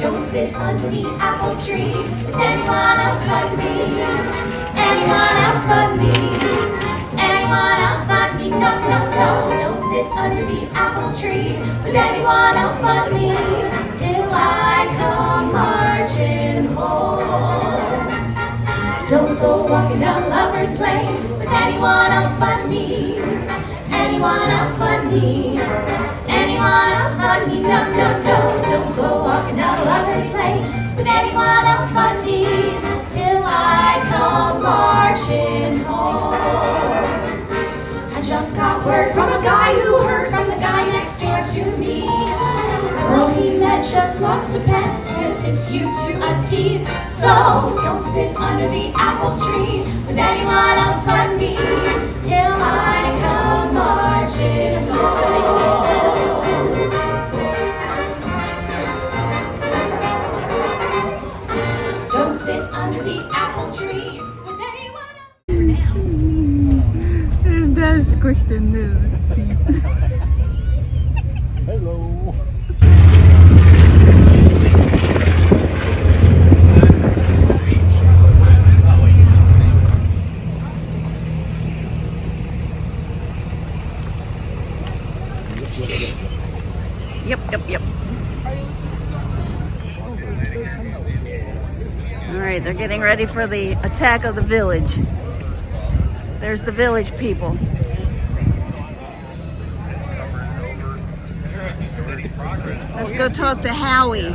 Don't sit under the apple tree with anyone else but me. Anyone else but me. Anyone else but me. No, no, no. Don't sit under the apple tree with anyone else but me. Till I come marching home. Don't go walking down Lover's Lane with anyone else but me. Anyone else but me. Anyone else but me. No, no, no. Don't go walking down Lover's Lane with anyone else but me. Till I come marching home. I just got word from a guy who heard from the guy next door to me. The girl he met just loves to pet and fits you to a T. So don't sit under the apple tree with anyone else but me. Till I come marching home. Don't sit under the apple tree with anyone else. There's Dad squished in the seat. Hello. Yep. All right, they're getting ready for the attack of the village. There's the village people. Let's go talk to Howie.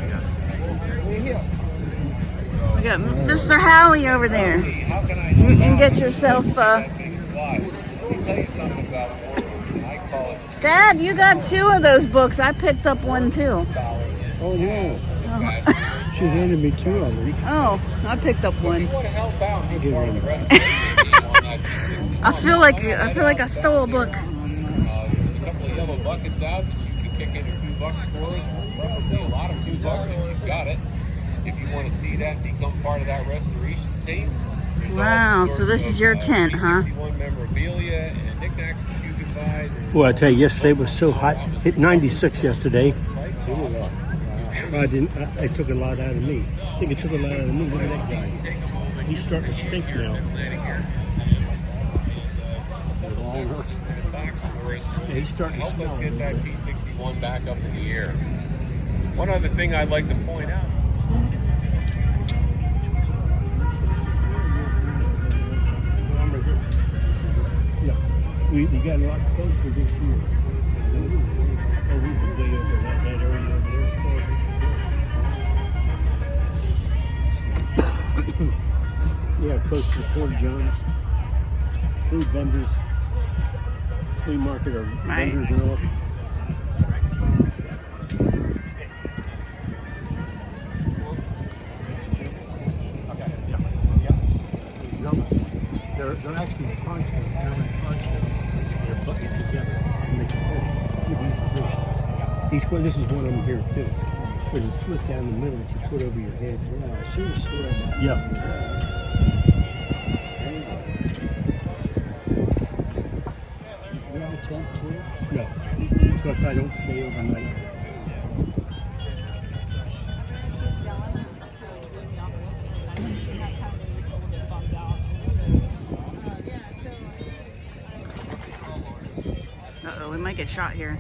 We got Mr. Howie over there. You can get yourself... Dad, you got 2 of those books. I picked up one too. Oh no. She handed me 2 of them. Oh, I picked up one. I'll give her one. I feel like I stole a book. A couple of yellow buckets out that you can kick in a few bucks for us. Probably a lot of $2 if you've got it. If you want to see that and become part of that restoration team. Wow, so this is your tent, huh? Memorabilia and knickknacks that you can buy. Well, I tell you, yesterday was so hot. Hit 96 yesterday. I took a lot out of me. I think it took a lot out of me. Look at that guy. He's starting to stink now. Yeah, he's starting to Help smell. us get that P-61 back up in the air. One other thing I'd like to point out. Yeah, we got a lot closer this year. Oh, we were way over that area over there. Yeah, close to Fort John's. Food vendors, flea market or Right. vendors and all. They're actually punching. They're butting together and make a hole. This is one of them here too. There's a slit down the middle that you put over your head. She was swearing that. Yeah. You have a tent too? No. Because I don't stay overnight. Uh-oh, we might get shot here.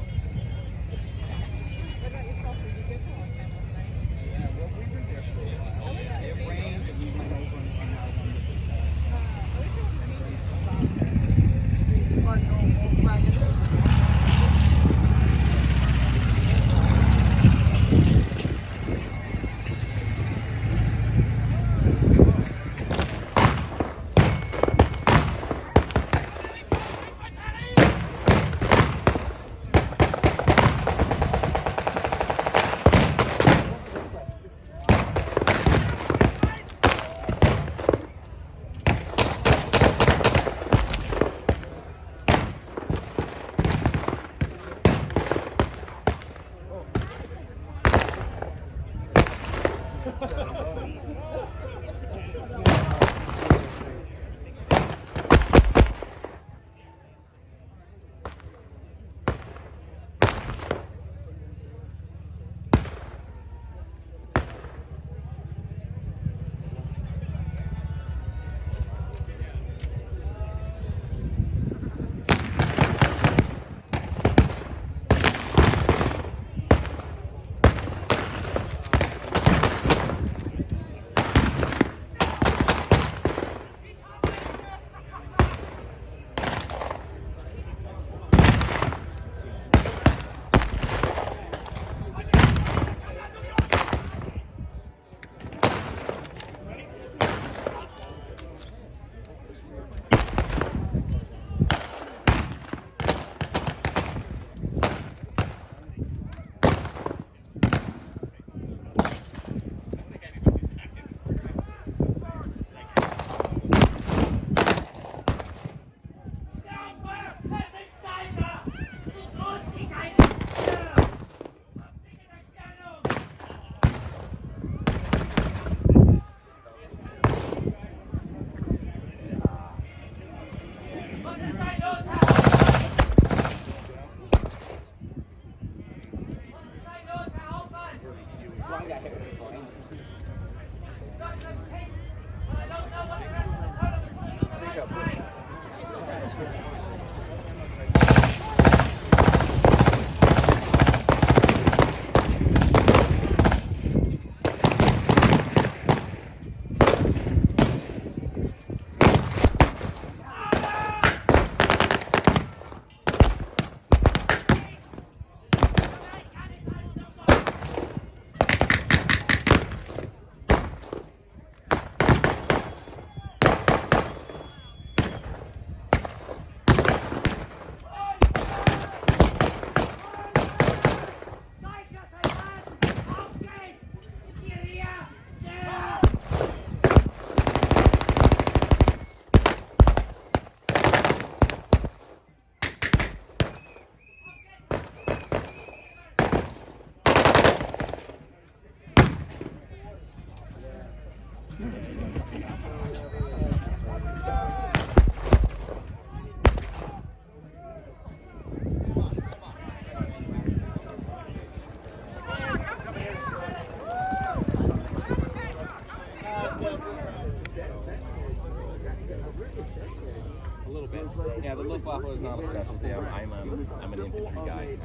Yeah, the Luftwaffe is not a specialty. I'm an infantry guy.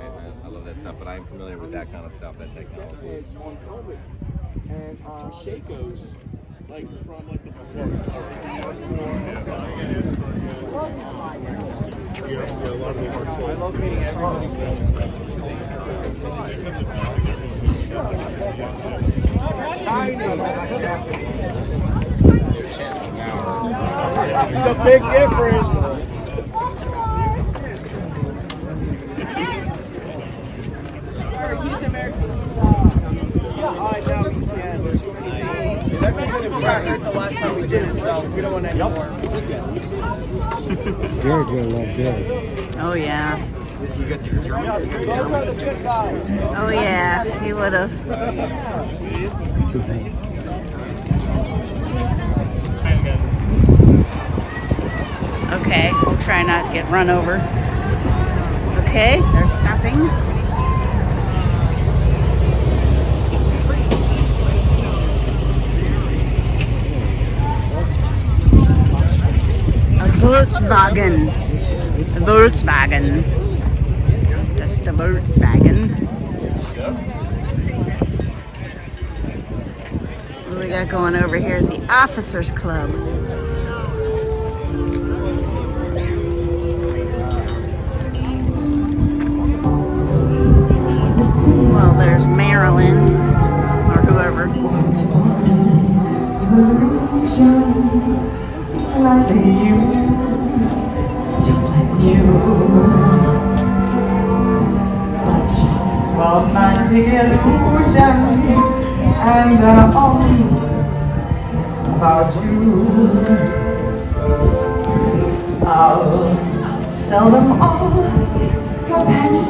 I love that stuff, but I'm familiar with that kind of stuff, that technology. And Shakos, like from like the I love meeting Your chances now are... It's a big difference. He's American. That's a good record the last time we did it, so we don't want any more. Jared's gonna love this. Oh yeah. You got your German. Those are the good guys. Oh yeah. He would have. Okay, we'll try not to get run over. Okay, they're stopping. A Volkswagen. A Volkswagen. That's the Volkswagen. What do we got going over here at the Officers Club? Well, there's Marilyn, or whoever. Solutions slightly used, just like you. Such romantic illusions, and they're all about you. I'll sell them all for a penny.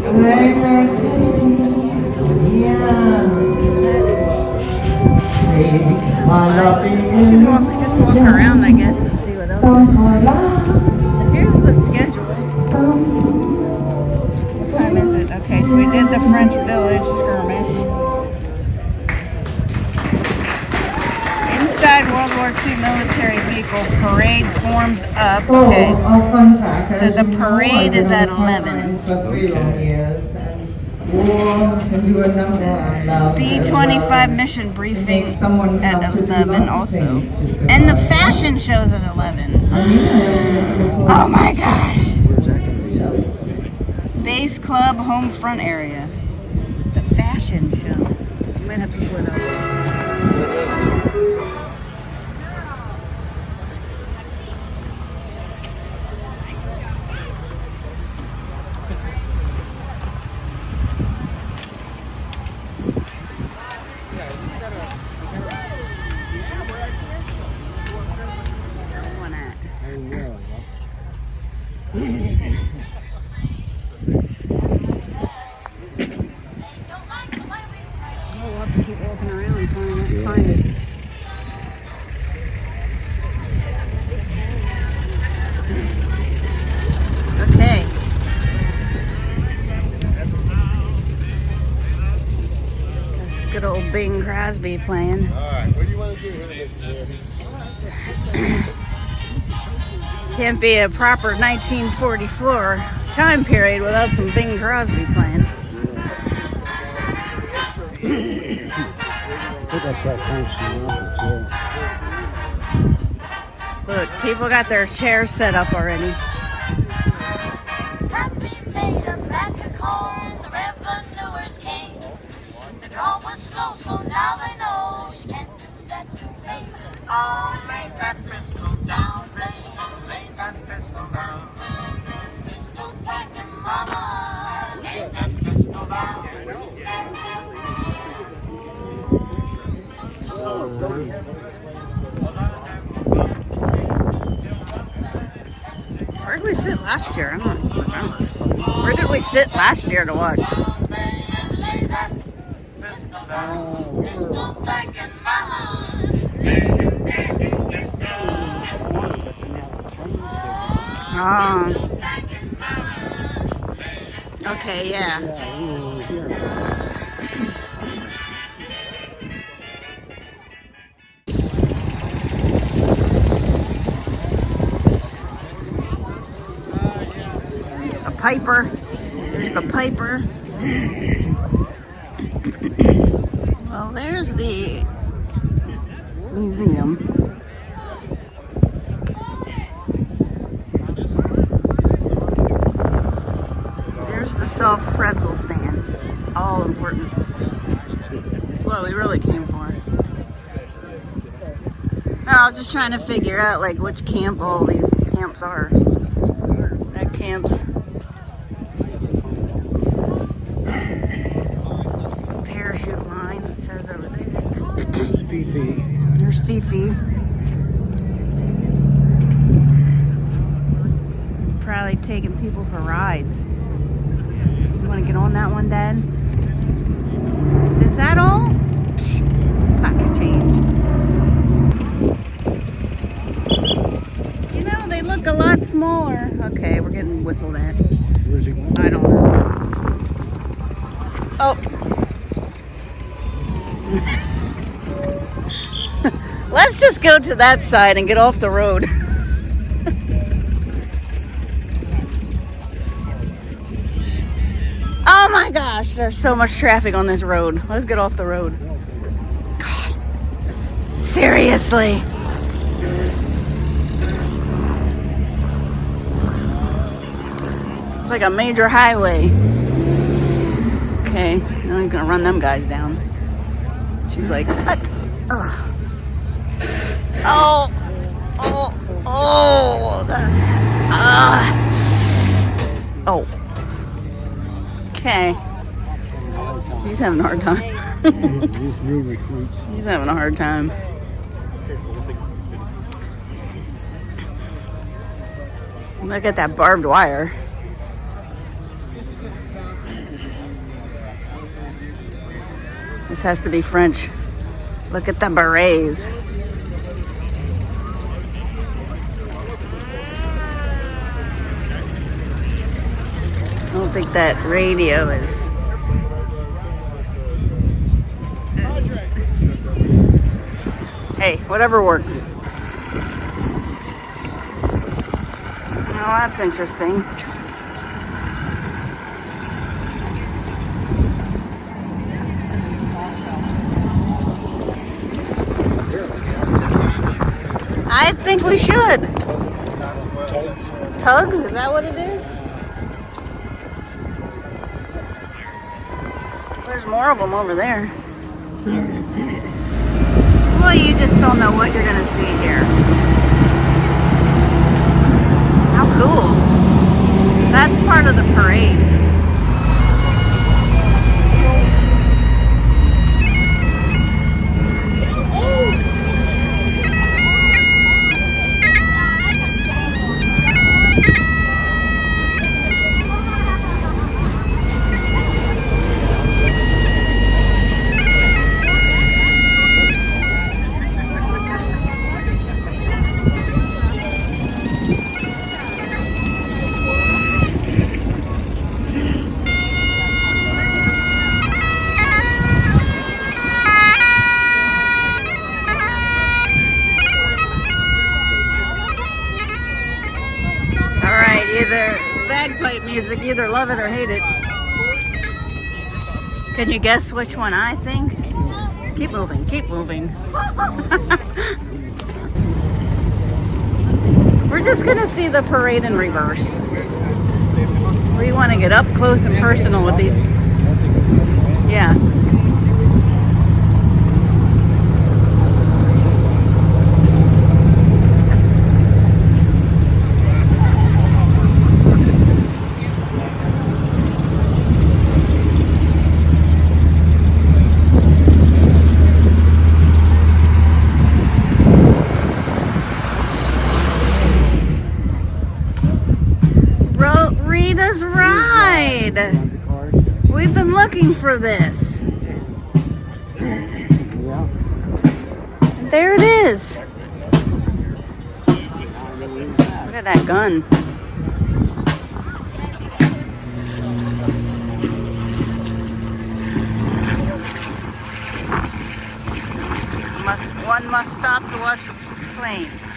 They make pretty souvenirs. Take my loving Just walk around, I guess, and see what else. some for laughs, Here's the schedule. some What time is it? Okay, so we did the French Village skirmish. Inside World War II military vehicle parade forms up. So, Okay. a fun fact. So as the you know, parade I've been is on at the front 11. lines for 3 long years, and war can do a number on love. B-25 as well. mission It briefing makes someone at have to do 11 lots of also. things to survive. And the fashion show's at 11. Oh my gosh. Base Club home front area. The fashion show. You might have to split up. One at. We'll have to keep walking around and find it. Okay. Good old Bing Crosby playing. Alright, what do you want to do here, Mr. Manny? Can't be a proper 1944 time period without some Bing Crosby playing. Look, people got their chairs set up already. Has been made of magic horn, the revenuers came. The draw was slow, so now they know you can't do that to me. Oh, lay that pistol down, lay that pistol down. Pistol packing mama, lay that pistol down. Where did we sit last year? I don't remember. Where did we sit last year to watch? Pistol packing mama. Okay, yeah. The Piper. There's the Piper. Well, there's the museum. There's the soft pretzel stand. All important. That's what we really came for. No, I was just trying to figure out like which camp all these camps are. That camp's parachute line, it says over there. There's Fifi. There's Fifi. Probably taking people for rides. You want to get on that one, Dad? Is that all? Pocket change. You know, they look a lot smaller. Okay, we're getting whistled at. Where's he going? I don't know. Oh. Let's just go to that side and get off the road. Oh my gosh, there's so much traffic on this road. Let's get off the road. God. Seriously. It's like a major highway. Okay, now I'm gonna run them guys down. She's like, what? Ugh. Oh, that's, oh. Okay. He's having a hard time. These new recruits. He's having a hard time. Look at that barbed wire. This has to be French. Look at the berets. I don't think that radio is. Hey, whatever works. Well, that's interesting. I think we should. Tugs? Is that what it is? There's more of them over there. Well, you just don't know what you're gonna see here. How cool. That's part of the parade. music. You either love it or hate it. Can you guess which one I think? Keep moving, keep moving. We're just gonna see the parade in reverse. We want to get up close and personal with these. Yeah. Rita's Ride. We've been looking for this. And there it is. Look at that gun. One must stop to watch the planes.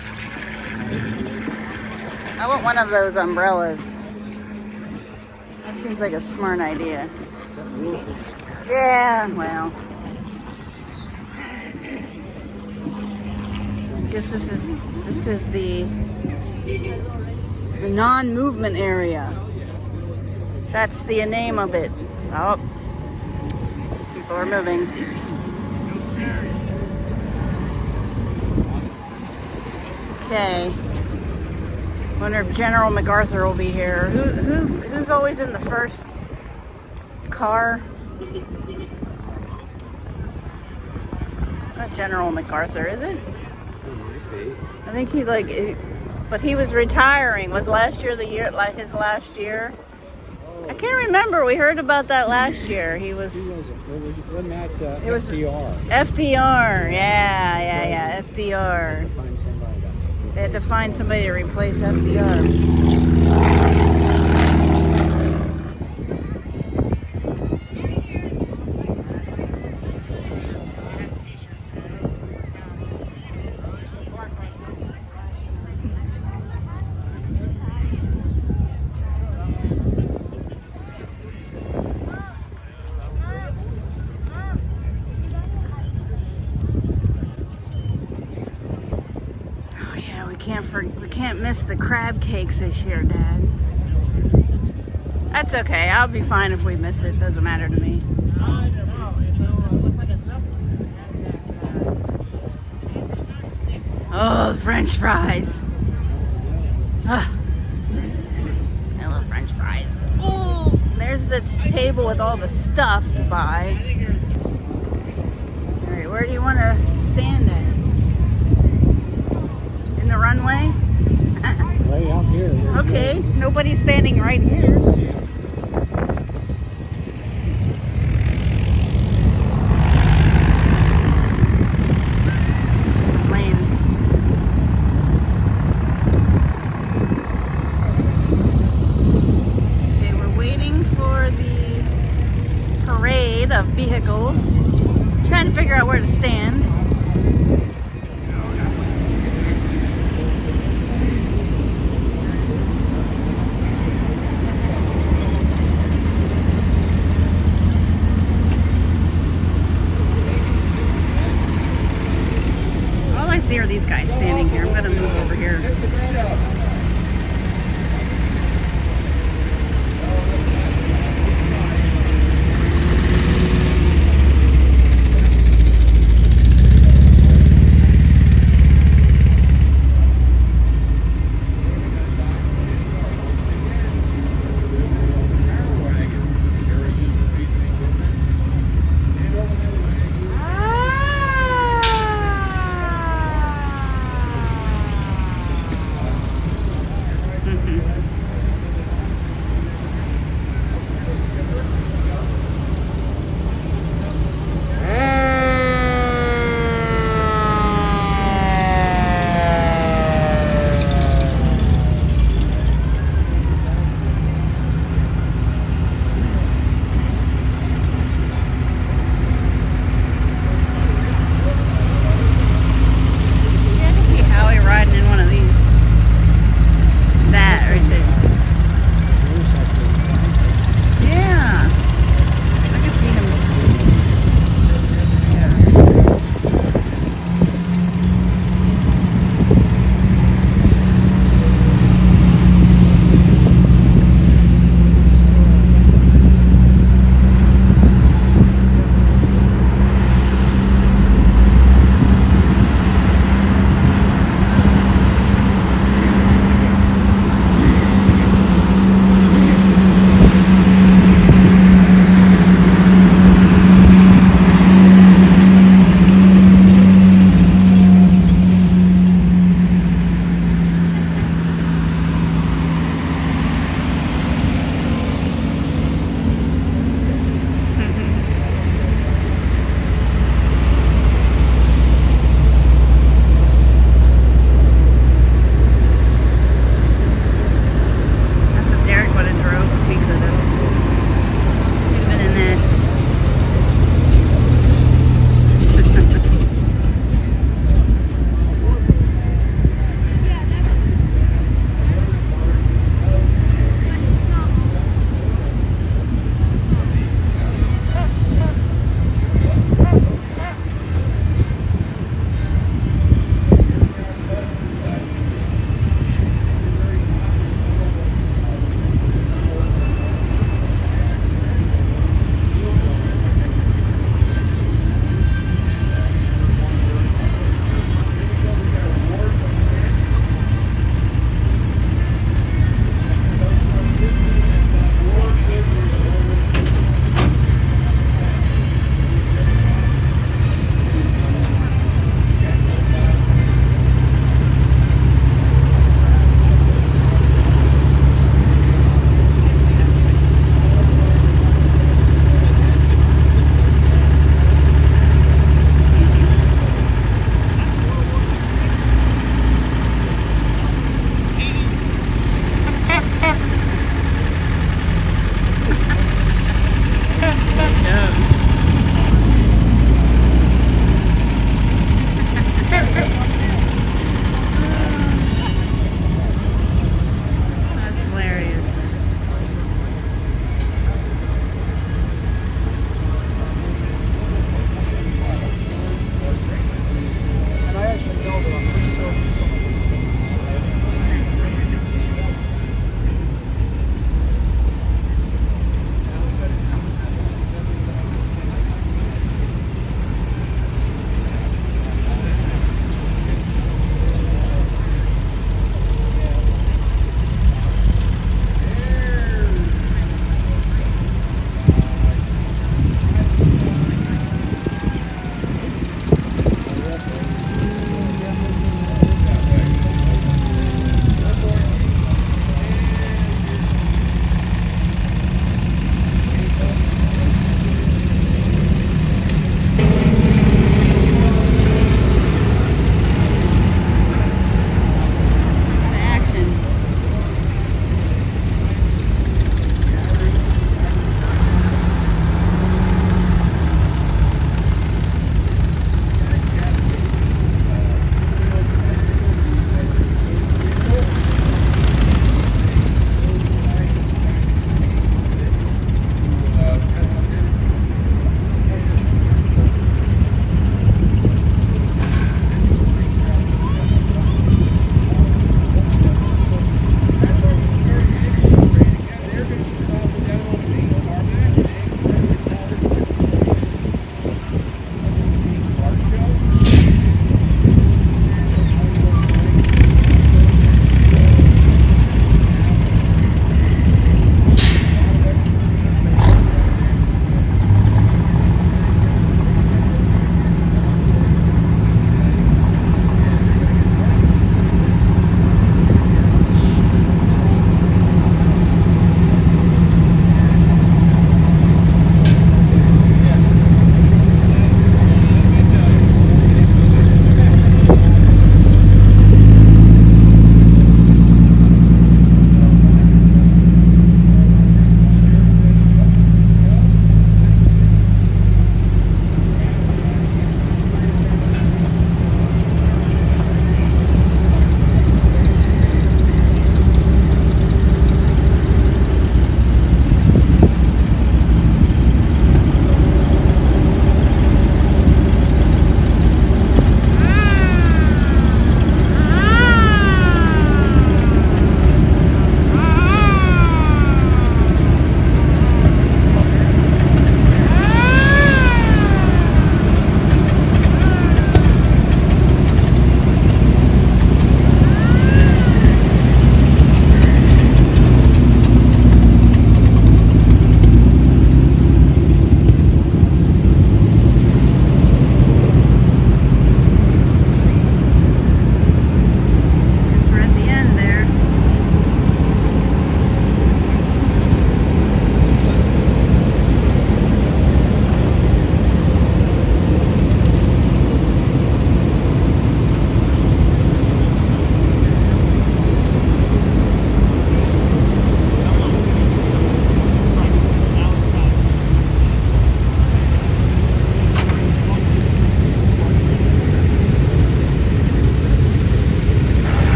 I want one of those umbrellas. That seems like a smart idea. Yeah, well. I guess this is the non-movement area. That's the name of it. Oh, people are moving. Okay. Wonder if General MacArthur will be here. Who's always in the first car? It's not General MacArthur, is it? I think but he was retiring. Was last year his last year? I can't remember. We heard about that last year. He was. Wasn't that FDR? FDR. Yeah. FDR. They had to find somebody to replace FDR. We can't miss the crab cakes this year, Dad. That's okay. I'll be fine if we miss it. Doesn't matter to me. I don't know. It looks like a zeppelin. Oh, the French fries. I love French fries. Ooh, there's the table with all the stuff to buy. All right, where do you want to stand at? In the runway? Way out here. Okay, nobody's standing right here. Some planes. Okay, we're waiting for the parade of vehicles. Trying to figure out where to stand. See are these guys standing here. I'm gonna move over here.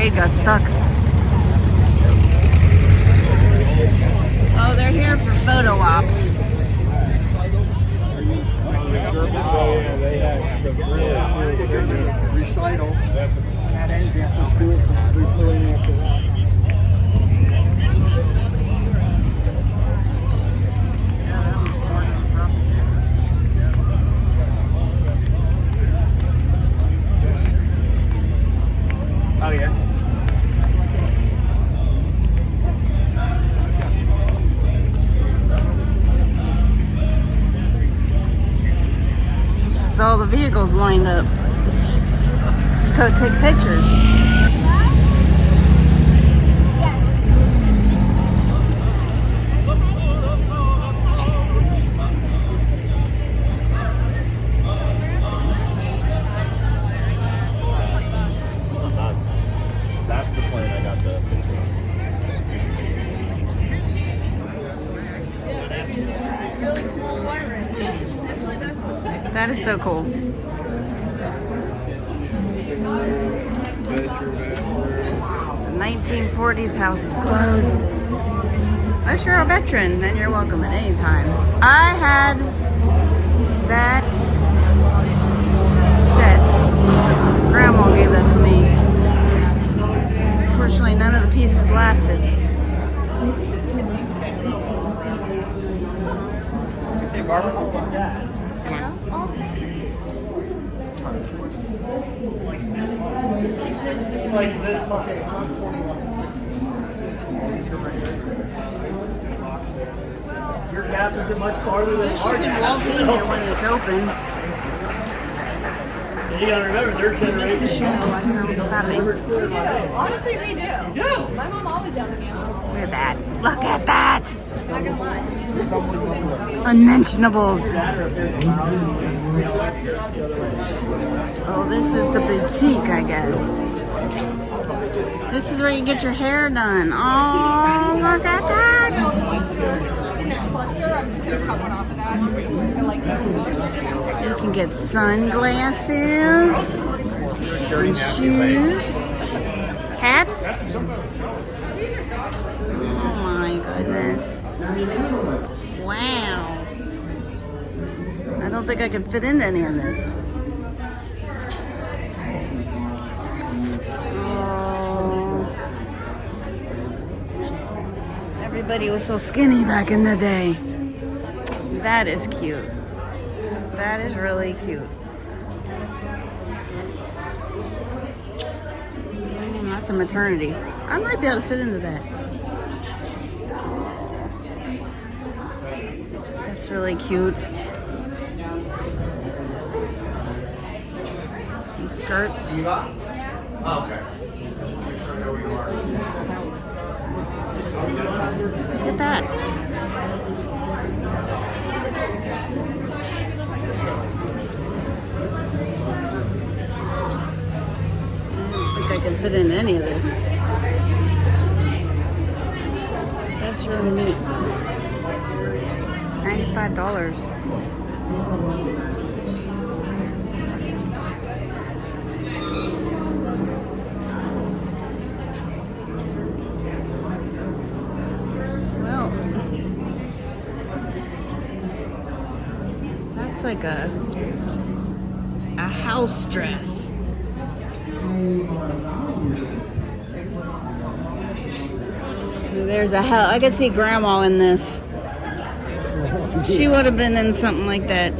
blade got stuck. Oh, they're here for photo ops. Recital. That ends after school. We flew in after that. Oh yeah. Just all the vehicles lined up. Go take pictures. That's the plane I got the picture of. Really small fire range. Actually, that's what's nice. That is so cool. The 1940s house is closed. Unless you're a veteran, then you're welcome at any time. I had that set. Grandma gave that to me. Unfortunately, none of the pieces lasted. Hey, Barbara, how about that? Like this much. Your gap isn't much farther than You our can gap. walk in there when it's open. And you gotta remember, their Missed the generation. show. I don't know what's happening. We do. Honestly, we do. You do? My mom always yelled at me. Look at that. Look at that. I'm not gonna lie. Unmentionables. Oh, this is the boutique, I guess. This is where you get your hair done. Oh, look at that. In that cluster, I'm just gonna cut one off of that. I like those. Those are such a nice picture. You can get sunglasses and shoes, hats. Oh my goodness. Wow. I don't think I can fit into any of this. Oh. Everybody was so skinny back in the day. That is cute. That is really cute. That's a maternity. I might be able to fit into that. That's really cute. And skirts. Okay. Look at that. I can fit in any of this. That's really neat. $95. Well, that's like a house dress. There's a hell. I could see Grandma in this. She would have been in something like that.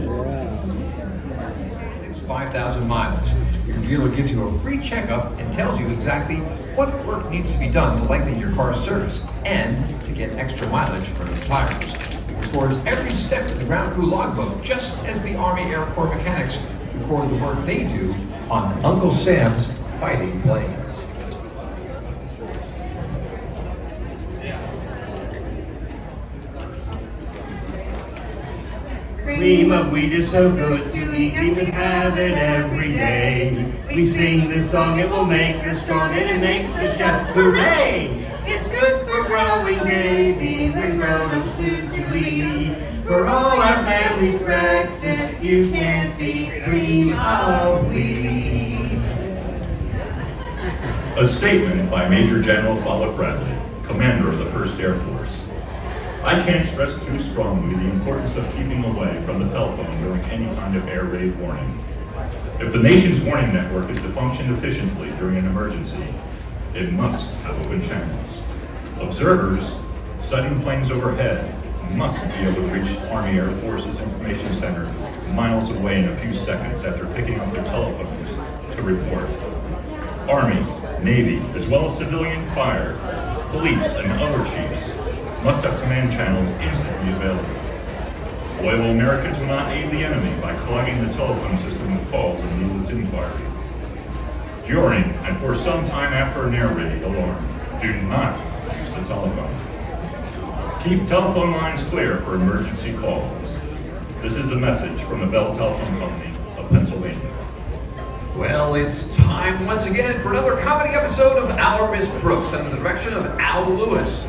It's 5,000 miles. Your dealer gives you a free checkup and tells you exactly what work needs to be done to lengthen your car's service and to get extra mileage from your tires. It records every step in the ground crew logbook, just as the Army Air Corps mechanics record the work they do on Uncle Sam's fighting planes. Cream of wheat is so good to eat, we would have it every day. We sing this song, it will make us strong, and it makes us shout, hooray! It's good for growing babies and grown-ups too to eat. For all our family's breakfast, you can't beat cream of wheat. A statement by Major General Follett Bradley, Commander of the 1st Air Force. I can't stress too strongly the importance of keeping away from the telephone during any kind of air raid warning. If the nation's warning network is to function efficiently during an emergency, it must have open channels. Observers sighting planes overhead must be able to reach Army Air Force's Information Center miles away in a few seconds after picking up their telephones to report. Army, Navy, as well as civilian fire, police, and other chiefs must have command channels instantly available. Loyal Americans will not aid the enemy by clogging the telephone system with calls and needless inquiry. During and for some time after an air raid alarm, do not use the telephone. Keep telephone lines clear for emergency calls. This is a message from the Bell Telephone Company of Pennsylvania. Well, it's time once again for another comedy episode of Our Miss Brooks under the direction of Al Lewis.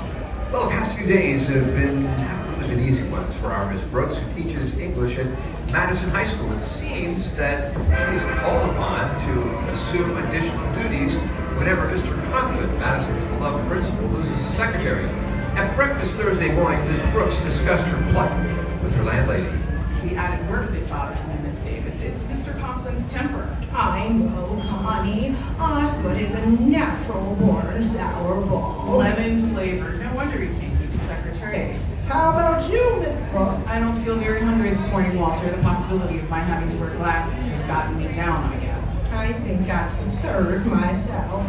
Well, the past few days haven't really been easy ones for our Miss Brooks, who teaches English at Madison High School. It seems that she's called upon to assume additional duties whenever Mr. Conklin, Madison's beloved principal, loses a secretary. At breakfast Thursday morning, Miss Brooks discussed her plight with her landlady. The added work that bothers me, Miss Davis. It's Mr. Conklin's temper. I know, Connie. Osgood is a natural-born sour ball. Lemon flavored. No wonder he can't keep the secretary. How about you, Miss Brooks? I don't feel very hungry this morning, Walter. The possibility of my having to wear glasses has gotten me down, I guess. I think that's absurd myself.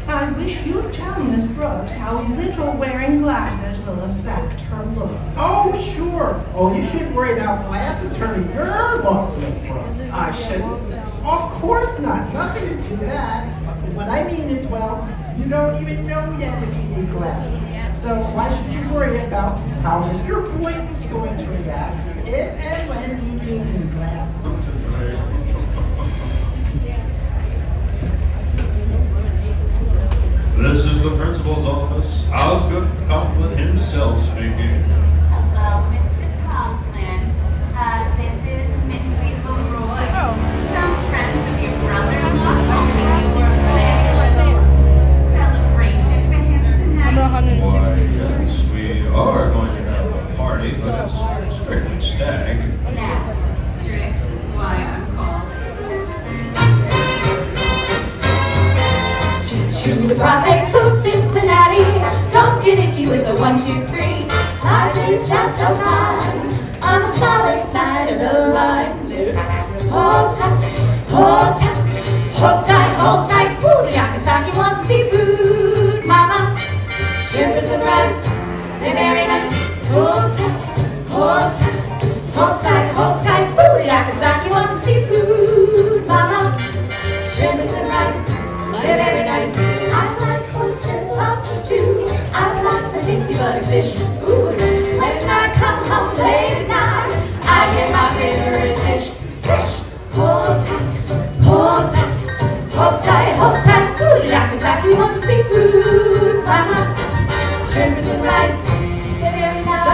I wish you'd tell Miss Brooks how little wearing glasses will affect her look. Oh, sure. Oh, you shouldn't worry about glasses hurting your looks, Miss Brooks. I shouldn't. Of course not. Nothing to do that. What I mean is, well, you don't even know yet if you need glasses. So why should you worry about how Mr. Boynton's going to react if and when you do need glasses? This is the principal's office. Osgood Conklin himself speaking. Hello, Mr. Conklin. This is Mitzi Leroy. Some friends of your brother-in-law told me you were planning a little celebration for him tonight. Why, yes, we are going to have a party, but it's strictly stag. That's strictly why I'm calling. Choo-choo, the private to Cincinnati. Don't get icky with the 1, 2, 3. Life is just so fine on the solid side of the line. Hold tight, hold tight, hold tight, hold tight. Ooh, Yakasaki wants seafood, mama. Shrimpers and rice, they're very nice. Hold tight, hold tight, hold tight, hold tight. Ooh, Yakasaki wants some seafood, mama. Shrimpers and rice, they're very nice. I like oysters, lobsters too. I like the tasty butterfish. Ooh, when I come home late at night, I get my favorite dish. Fish. Hold tight, hold tight, hold tight, hold tight. Ooh, Yakasaki wants some seafood, mama. Shrimpers and rice, they're very nice.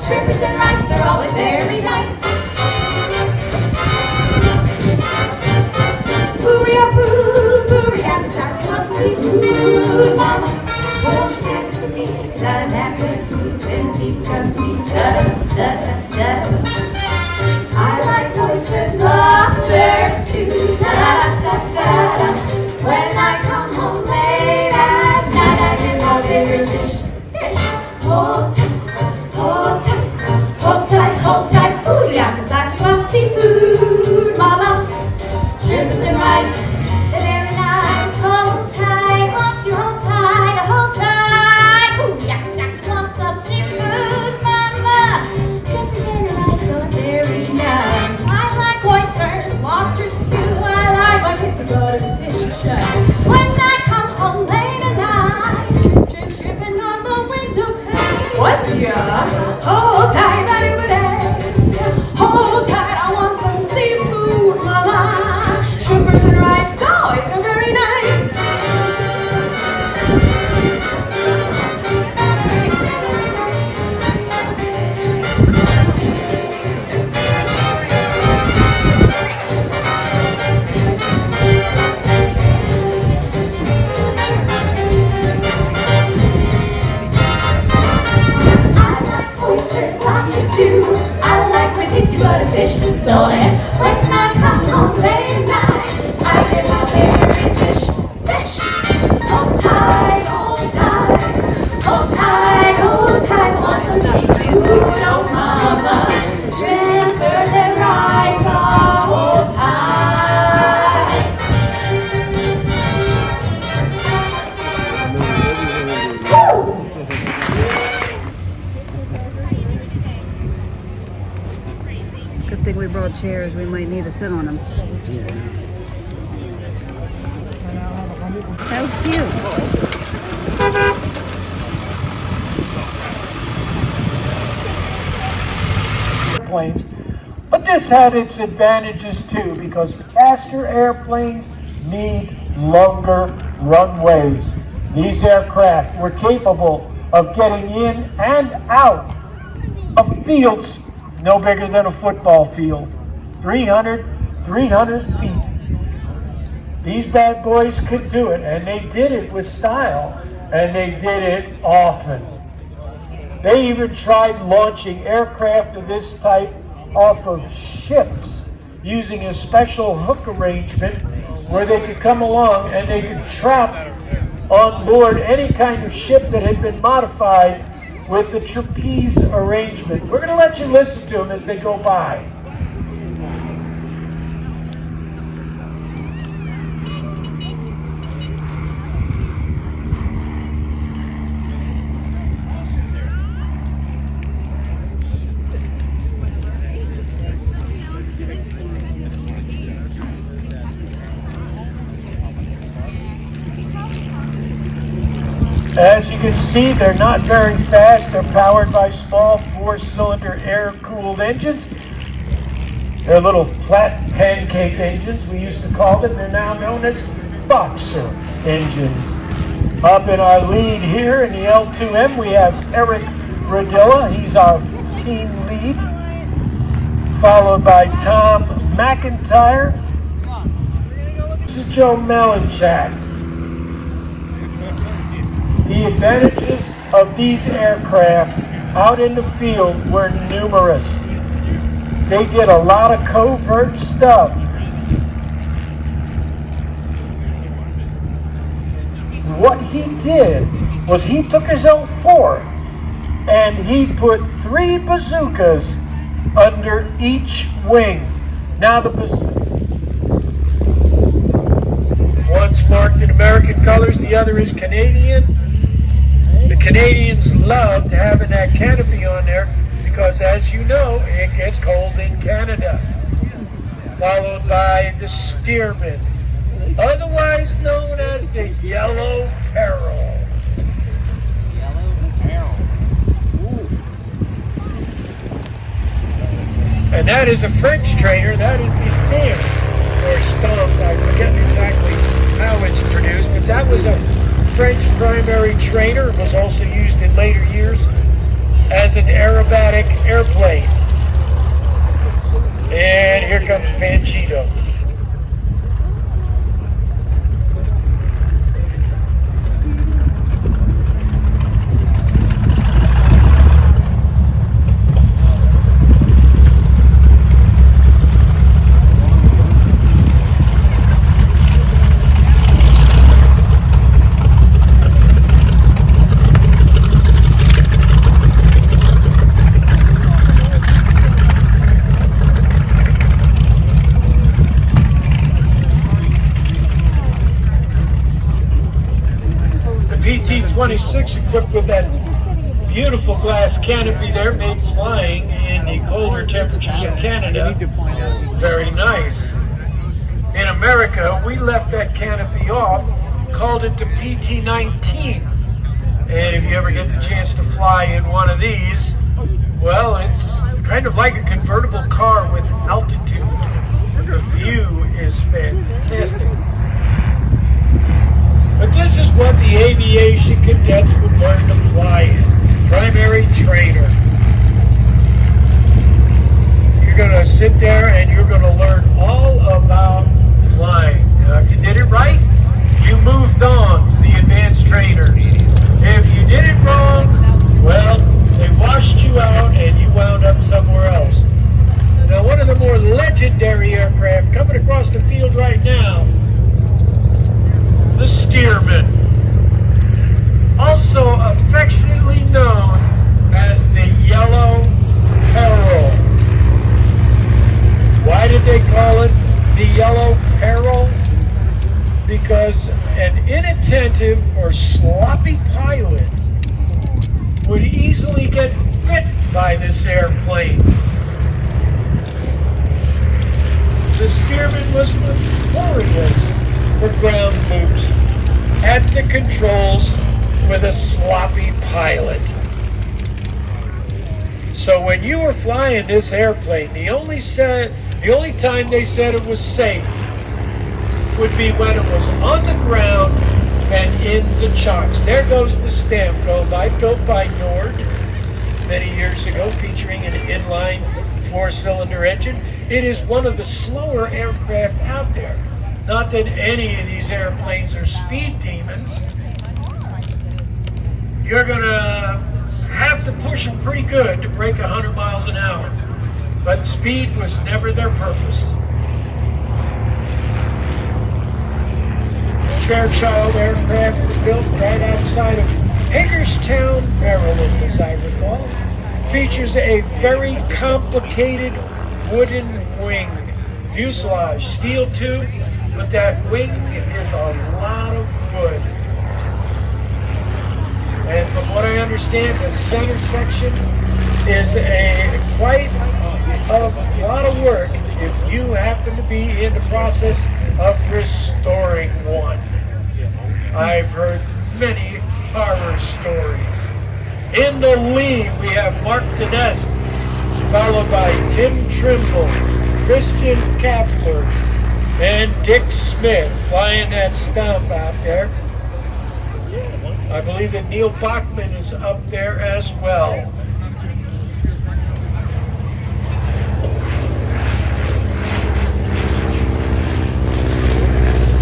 Shrimpers and rice, they're always very nice. Boo-ria-boo, boo-ria-Yakasaki wants seafood, mama. Won't you give it to me, 'cause I'm happy with food and seafood, trust me. Da-da-da-da-da. I like oysters, lobsters too. Da-da-da-da-da. When I come home late at night, I get my favorite dish. Fish. Hold tight, hold tight, hold tight, hold tight. Ooh, Yakasaki wants seafood, mama. Shrimpers and rice, they're very nice. Hold tight, won't you hold tight, hold tight. Ooh, Yakasaki wants some seafood, mama. Shrimpers and rice are very nice. I like oysters, lobsters too. I like my taste of butterfish. When I come home late at night, drip, drip, dripping on the window pane. What's ya? Hold tight, hold tight, I want some seafood, mama. Shrimpers and rice, oh, they're very nice. we brought chairs, we might need to sit on them. So cute. Airplanes, but this had its advantages too, because faster airplanes need longer runways. These aircraft were capable of getting in and out of fields no bigger than a football field, 300 feet. These bad boys could do it, and they did it with style, and they did it often. They even tried launching aircraft of this type off of ships using a special hook arrangement where they could come along and they could trap on board any kind of ship that had been modified with the trapeze arrangement. We're going to let you listen to them as they go by. As you can see, they're not very fast. They're powered by small 4-cylinder air-cooled engines. They're little flat pancake engines, we used to call them. They're now known as boxer engines. Up in our lead here in the L2M, we have Eric Radilla. He's our team lead. Followed by Tom McIntyre. This is Joe Melanchak. The advantages of these aircraft out in the field were numerous. They did a lot of covert stuff. What he did was he took his own fort and he put 3 bazookas under each wing. Now the one's marked in American colors, the other is Canadian. The Canadians loved having that canopy on there because, as you know, it gets cold in Canada. Followed by the Stearman, otherwise known as the Yellow Peril. And that is a French trainer. That is the Stamp, or Stomp. I forget exactly how it's produced, but that was a French primary trainer. It was also used in later years as an aerobatic airplane. And here comes Panchito. PT-26 equipped with that beautiful glass canopy there, made flying in the colder temperatures of Canada. Very nice. In America, we left that canopy off, called it the PT-19. And if you ever get the chance to fly in one of these, well, it's kind of like a convertible car with altitude. The view is fantastic. But this is what the aviation cadets would learn to fly in. Primary trainer. You're going to sit there and you're going to learn all about flying. Now, if you did it right, you moved on to the advanced trainers. If you did it wrong, well, they washed you out and you wound up somewhere else. Now, one of the more legendary aircraft coming across the field right now, the Stearman, also affectionately known as the Yellow Peril. Why did they call it the Yellow Peril? Because an inattentive or sloppy pilot would easily get bit by this airplane. The Spearman was notorious for ground loops at the controls with a sloppy pilot. So when you were flying this airplane, the only time they said it was safe would be when it was on the ground and in the chocks. There goes the stamp built by Nord many years ago, featuring an inline 4-cylinder engine. It is one of the slower aircraft out there. Not that any of these airplanes are speed demons. You're gonna have to push them pretty good to break 100 miles an hour. But speed was never their purpose. Fairchild aircraft was built right outside of Hagerstown, Maryland, as I recall. Features a very complicated wooden wing fuselage, steel tube, but that wing is a lot of wood. And from what I understand, the center section is quite a lot of work if you happen to be in the process of restoring one. I've heard many horror stories. In the lead, we have Mark Dinest, followed by Tim Trimble, Christian Kapler, and Dick Smith flying that stump out there. I believe that Neil Bachman is up there as well.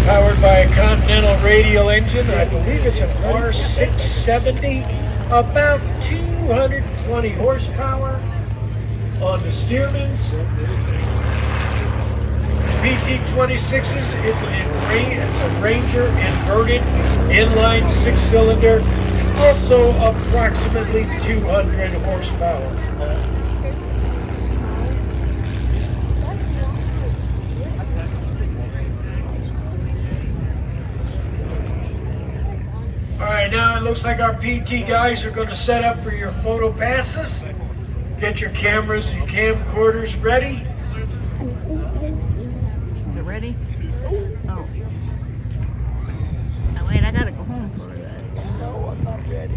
Powered by a Continental radial engine, I believe it's an R670, about 220 horsepower on the Stearmans. PT-26s, it's a Ranger inverted inline 6-cylinder, also approximately 200 horsepower. All right, now it looks like our PT guys are going to set up for your photo passes. Get your cameras and camcorders ready. Is it ready? Oh. Oh, wait, I gotta go home for that. No, I'm not ready.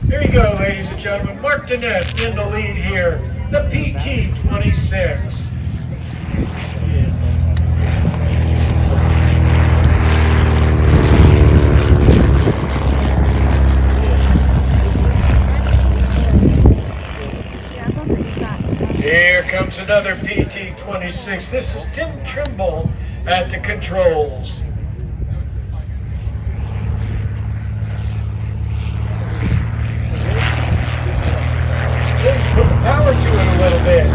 Here you go, ladies and gentlemen. Mark Dinest in the lead here. The PT-26. Here comes another PT-26. This is Tim Trimble at the controls. Let's put the power to it a little bit.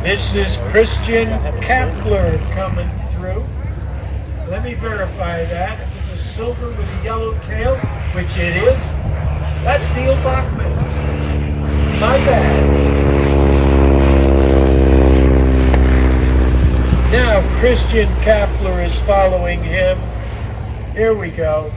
This is Christian Kapler coming through. Let me verify that. If it's a silver with a yellow tail, which it is, that's Neil Bachman. My bad. Now Christian Kapler is following him. Here we go.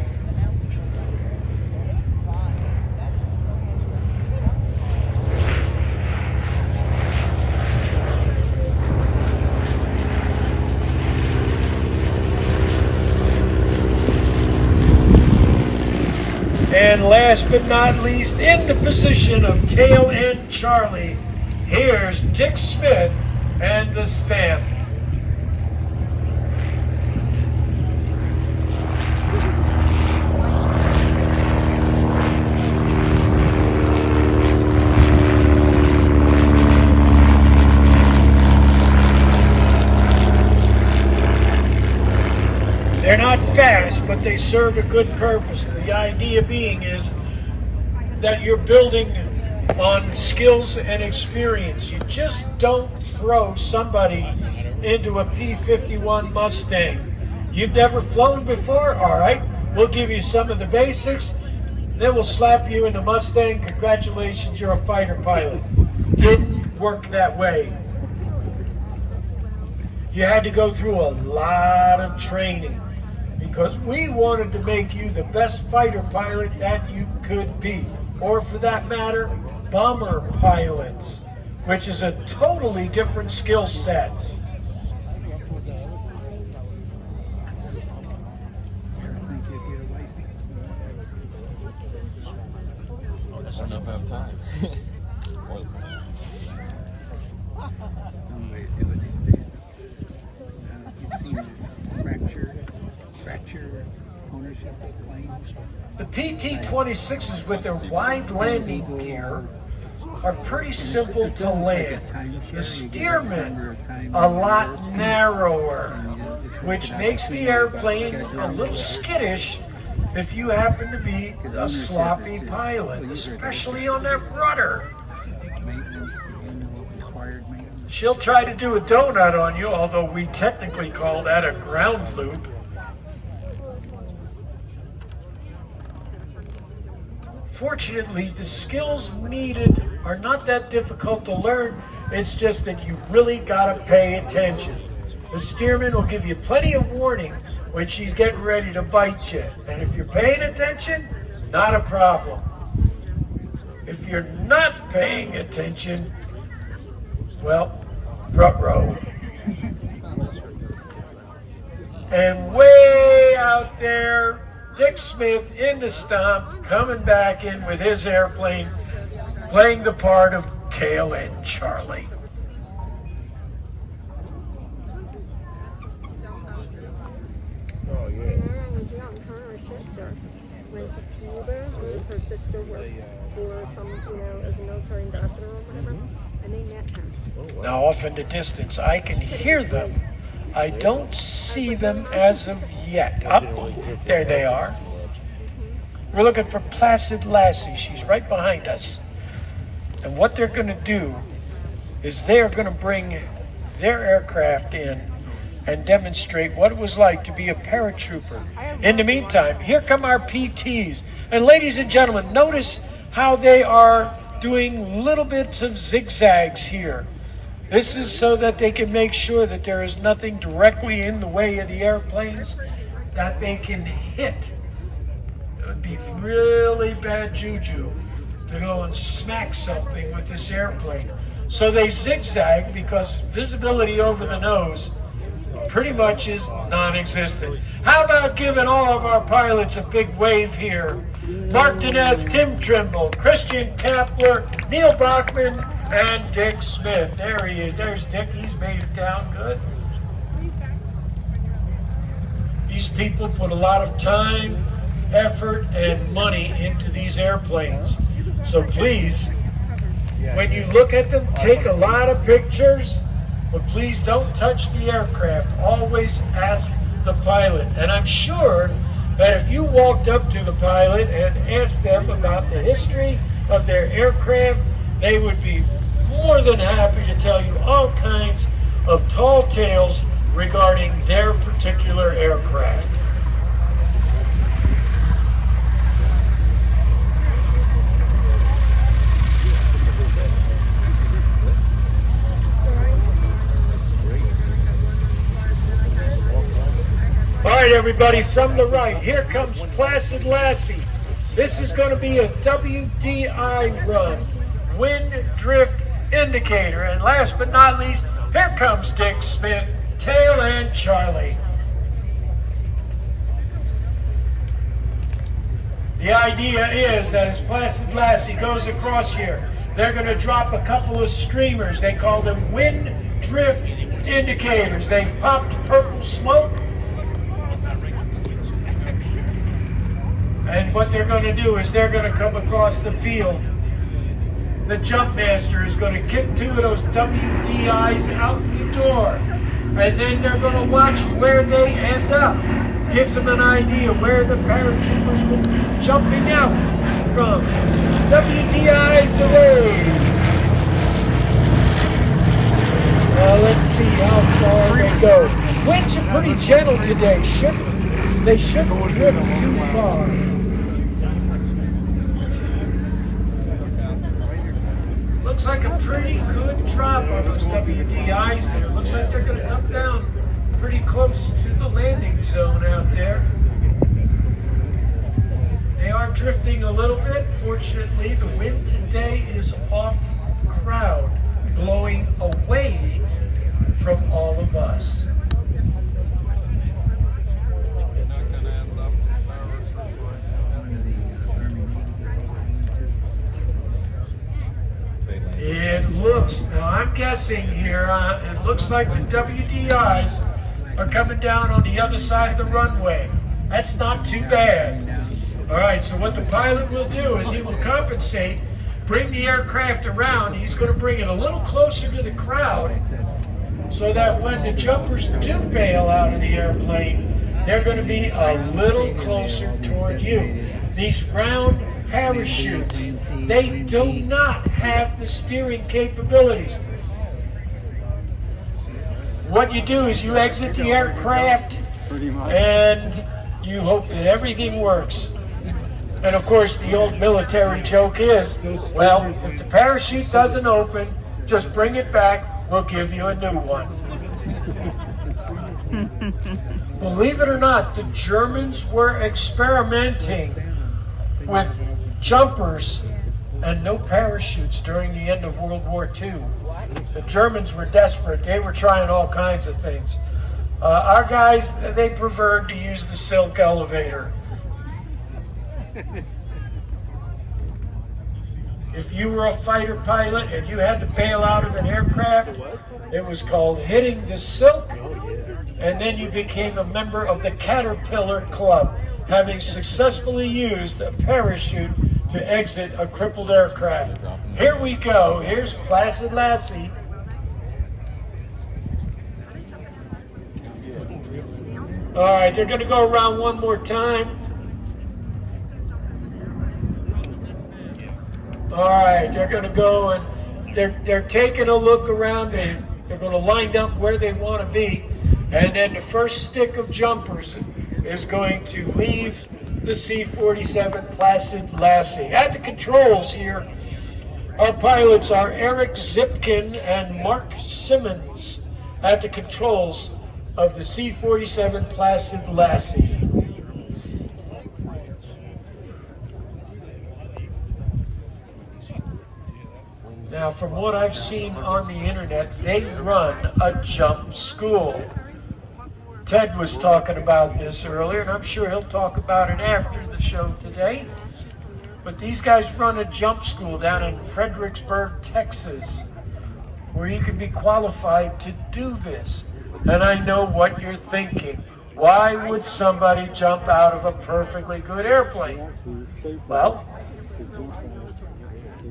And last but not least, in the position of tail end Charlie, here's Dick Smith and the stamp. They're not fast, but they serve a good purpose. The idea being is that you're building on skills and experience. You just don't throw somebody into a P-51 Mustang. You've never flown before? All right, we'll give you some of the basics, then we'll slap you in the Mustang. Congratulations, you're a fighter pilot. Didn't work that way. You had to go through a lot of training because we wanted to make you the best fighter pilot that you could be, or for that matter, bomber pilots, which is a totally different skill set. I don't know if I have time. The PT-26s with their wide landing gear are pretty simple to land. The steerman a lot narrower, which makes the airplane a little skittish if you happen to be a sloppy pilot, especially on that rudder. She'll try to do a donut on you, although we technically call that a ground loop. Fortunately, the skills needed are not that difficult to learn. It's just that you really gotta pay attention. The steerman will give you plenty of warning when she's getting ready to bite you. And if you're paying attention, not a problem. If you're not paying attention, well, ruh-roh. And way out there, Dick Smith in the stomp, coming back in with his airplane, playing the part of Tail End Charlie. Oh, yeah. Her sister went to Cuba. Her sister worked for some, as a military ambassador or whatever, and they met her. Now off in the distance, I can hear them. I don't see them as of yet. Up, there they are. We're looking for Placid Lassie. She's right behind us. And what they're going to do is they're going to bring their aircraft in and demonstrate what it was like to be a paratrooper. In the meantime, here come our PTs. And ladies and gentlemen, notice how they are doing little bits of zigzags here. This is so that they can make sure that there is nothing directly in the way of the airplanes that they can hit. It would be really bad juju to go and smack something with this airplane. So they zigzag because visibility over the nose pretty much is non-existent. How about giving all of our pilots a big wave here? Mark Dinez, Tim Trimble, Christian Kapler, Neil Bachman, and Dick Smith. There he is. There's Dick. He's made it down good. These people put a lot of time, effort, and money into these airplanes. So please, when you look at them, take a lot of pictures, but please don't touch the aircraft. Always ask the pilot. And I'm sure that if you walked up to the pilot and asked them about the history of their aircraft, they would be more than happy to tell you all kinds of tall tales regarding their particular aircraft. All right, everybody, from the right, here comes Placid Lassie. This is going to be a WDI run, wind drift indicator. And last but not least, here comes Dick Smith, Tail End Charlie. The idea is that as Placid Lassie goes across here, they're going to drop a couple of streamers. They call them wind drift indicators. They popped purple smoke. And what they're going to do is they're going to come across the field. The jump master is going to kick two of those WDIs out the door. And then they're going to watch where they end up. Gives them an idea where the paratroopers will be jumping out from. WDIs away. Let's see how far they go. Winds are pretty gentle today. They shouldn't drift too looks like a pretty good drop on those WDIs there. Looks like they're going to come down pretty close to the landing zone out there. They are drifting a little bit. Fortunately, the wind today is off crowd, blowing away from all of us. It looks, now I'm guessing here, it looks like the WDIs are coming down on the other side of the runway. That's not too bad. All right, so what the pilot will do is he will compensate, bring the aircraft around. He's going to bring it a little closer to the crowd so that when the jumpers do bail out of the airplane, they're going to be a little closer toward you. These round parachutes, they do not have the steering capabilities. What you do is you exit the aircraft and you hope that everything works. And of course, the old military joke is, well, if the parachute doesn't open, just bring it back, we'll give you a new one. Believe it or not, the Germans were experimenting with jumpers and no parachutes during the end of World War II. The Germans were desperate. They were trying all kinds of things. Our guys, they preferred to use the silk elevator. If you were a fighter pilot and you had to bail out of an aircraft, it was called hitting the silk, and then you became a member of the Caterpillar Club, having successfully used a parachute to exit a crippled aircraft. Here we go. Here's Placid Lassie. All right, they're going to go around one more time. All right, they're going to go and they're taking a look around and they're going to line up where they want to be. And then the first stick of jumpers is going to leave the C-47 Placid Lassie. At the controls here, our pilots are Eric Zipkin and Mark Simmons at the controls of the C-47 Placid Lassie. Now, from what I've seen on the internet, they run a jump school. Ted was talking about this earlier, and I'm sure he'll talk about it after the show today. But these guys run a jump school down in Fredericksburg, Texas, where you can be qualified to do this. And I know what you're thinking. Why would somebody jump out of a perfectly good airplane? Well,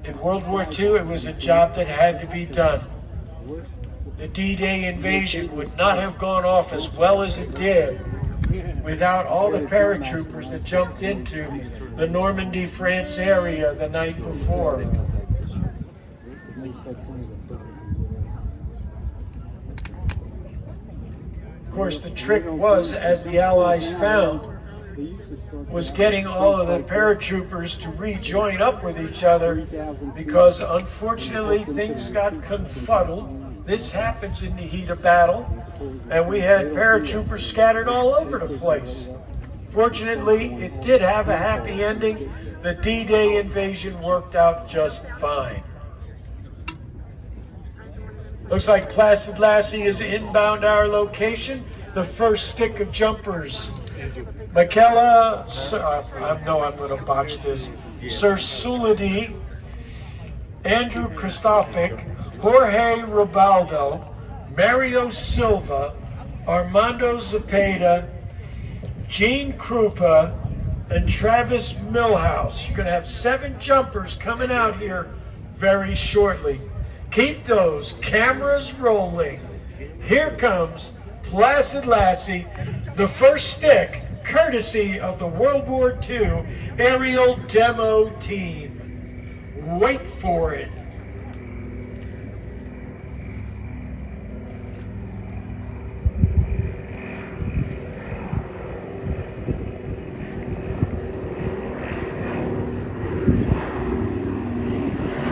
in World War II, it was a job that had to be done. The D-Day invasion would not have gone off as well as it did without all the paratroopers that jumped into the Normandy, France area the night before. Of course, the trick was, as the Allies found, was getting all of the paratroopers to rejoin up with each other because, unfortunately, things got confuddled. This happens in the heat of battle, and we had paratroopers scattered all over the place. Fortunately, it did have a happy ending. The D-Day invasion worked out just fine. Looks like Placid Lassie is inbound our location. The first stick of jumpers. Michaela, I know I'm going to botch this, Sir Sulidi, Andrew Christophic, Jorge Ribaldo, Mario Silva, Armando Zepeda, Gene Krupa, and Travis Millhouse. You're going to have 7 jumpers coming out here very shortly. Keep those cameras rolling. Here comes Placid Lassie, the first stick, courtesy of the World War II aerial demo team. Wait for it.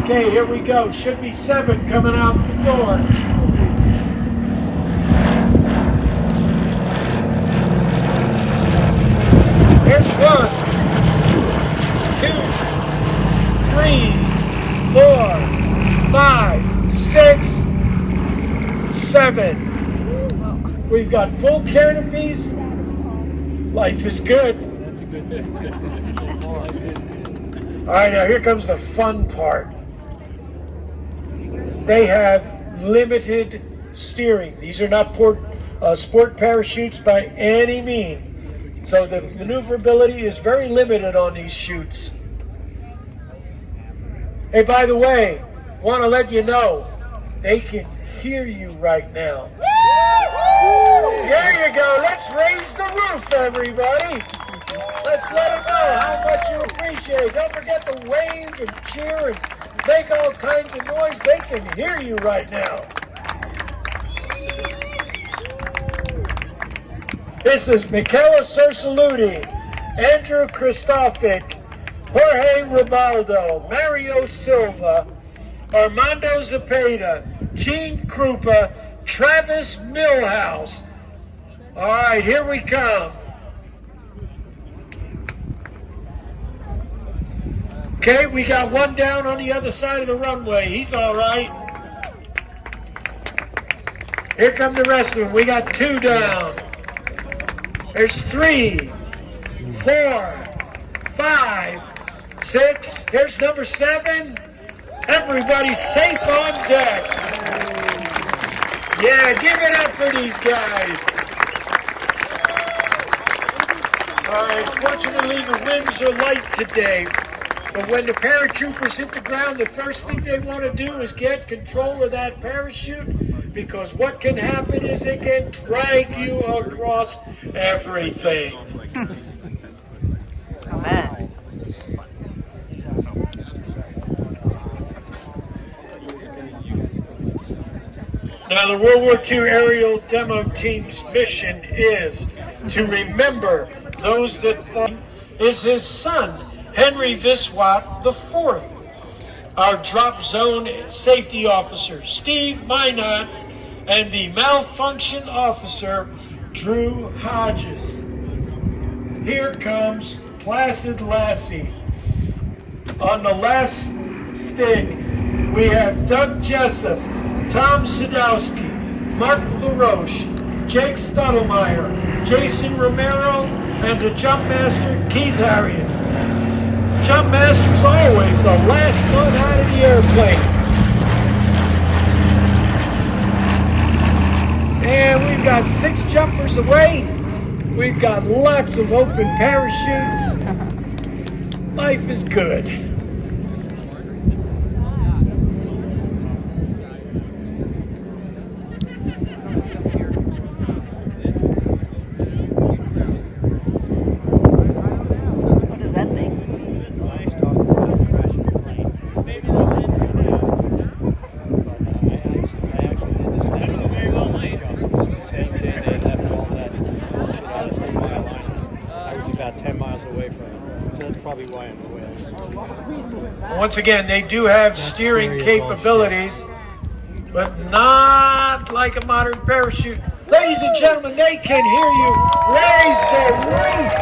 Okay, here we go. Should be 7 coming out the door. Here's 1, 2, 3, 4, 5, 6, 7. We've got full canopies. Life is good. That's a good thing. All right, now here comes the fun part. They have limited steering. These are not sport parachutes by any means. So the maneuverability is very limited on these chutes. Hey, by the way, want to let you know, they can hear you right now. There you go. Let's raise the roof, everybody. Let's let them know how much you appreciate it. Don't forget to wave and cheer and make all kinds of noise. They can hear you right now. This is Michaela Cersaluti, Andrew Kristofic, Jorge Ribaldo, Mario Silva, Armando Zepeda, Gene Krupa, Travis Millhouse. All right, here we come. Okay, we got 1 down on the other side of the runway. He's all right. Here come the rest of them. We got 2 down. There's 3, 4, 5, 6. Here's number 7. Everybody's safe on deck. Yeah, give it up for these guys. All right, fortunately the winds are light today. But when the paratroopers hit the ground, the first thing they want to do is get control of that parachute, because what can happen is it can drag you across everything. Amen. Now, the World War II aerial demo team's mission is to remember those that fought. Is his son, Henry Viswat IV, our drop zone safety officer, Steve Minot, and the malfunction officer, Drew Hodges. Here comes Placid Lassie. On the last stick, we have Doug Jessup, Tom Sadowski, Mark LaRoche, Jake Stottlemyre, Jason Romero, and the jump master, Keith Harriet. Jump master's always the last one out of the airplane. And we've got 6 jumpers away. We've got lots of open parachutes. Life is good. Once again, they do have steering capabilities, but not like a modern parachute. Ladies and gentlemen, they can hear you. Raise the roof.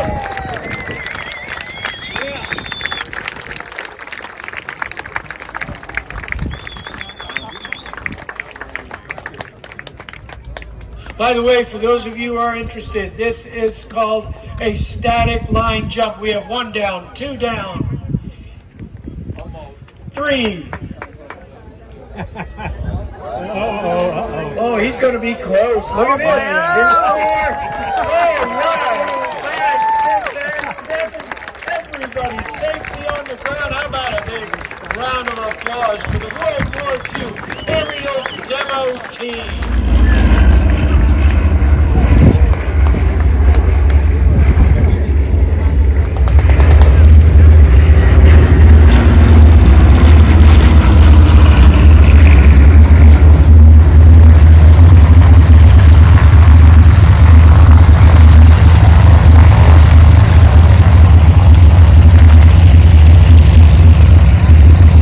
By the way, for those of you who are interested, this is called a static line jump. We have 1 down, 2 down, 3. Oh, he's going to be close. Look at this. Here's 4. Oh, wow. 5, 6, and 7. Everybody's safely on the ground. How about a big round of applause for the World War II aerial demo team?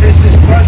This is Buzz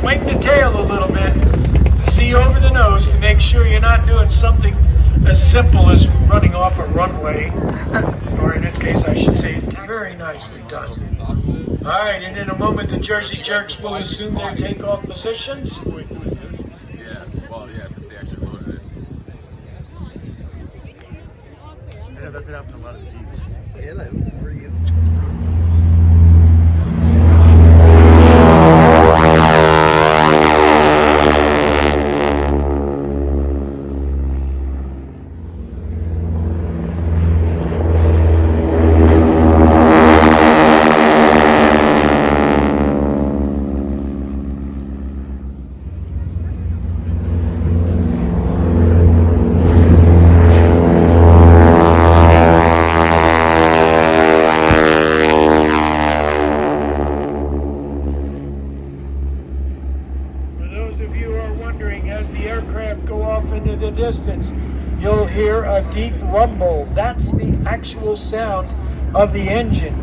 swing the tail a little bit to see over the nose to make sure you're not doing something as simple as running off a runway, or in this case I should say very nicely done. All right, and in a moment the Jersey Jerks will assume their takeoff positions. Yeah, well, yeah, they actually loaded it. I know that's what happened to a lot of the Jeeps. Hello, for you. Distance, you'll hear a deep rumble. That's the actual sound of the engine.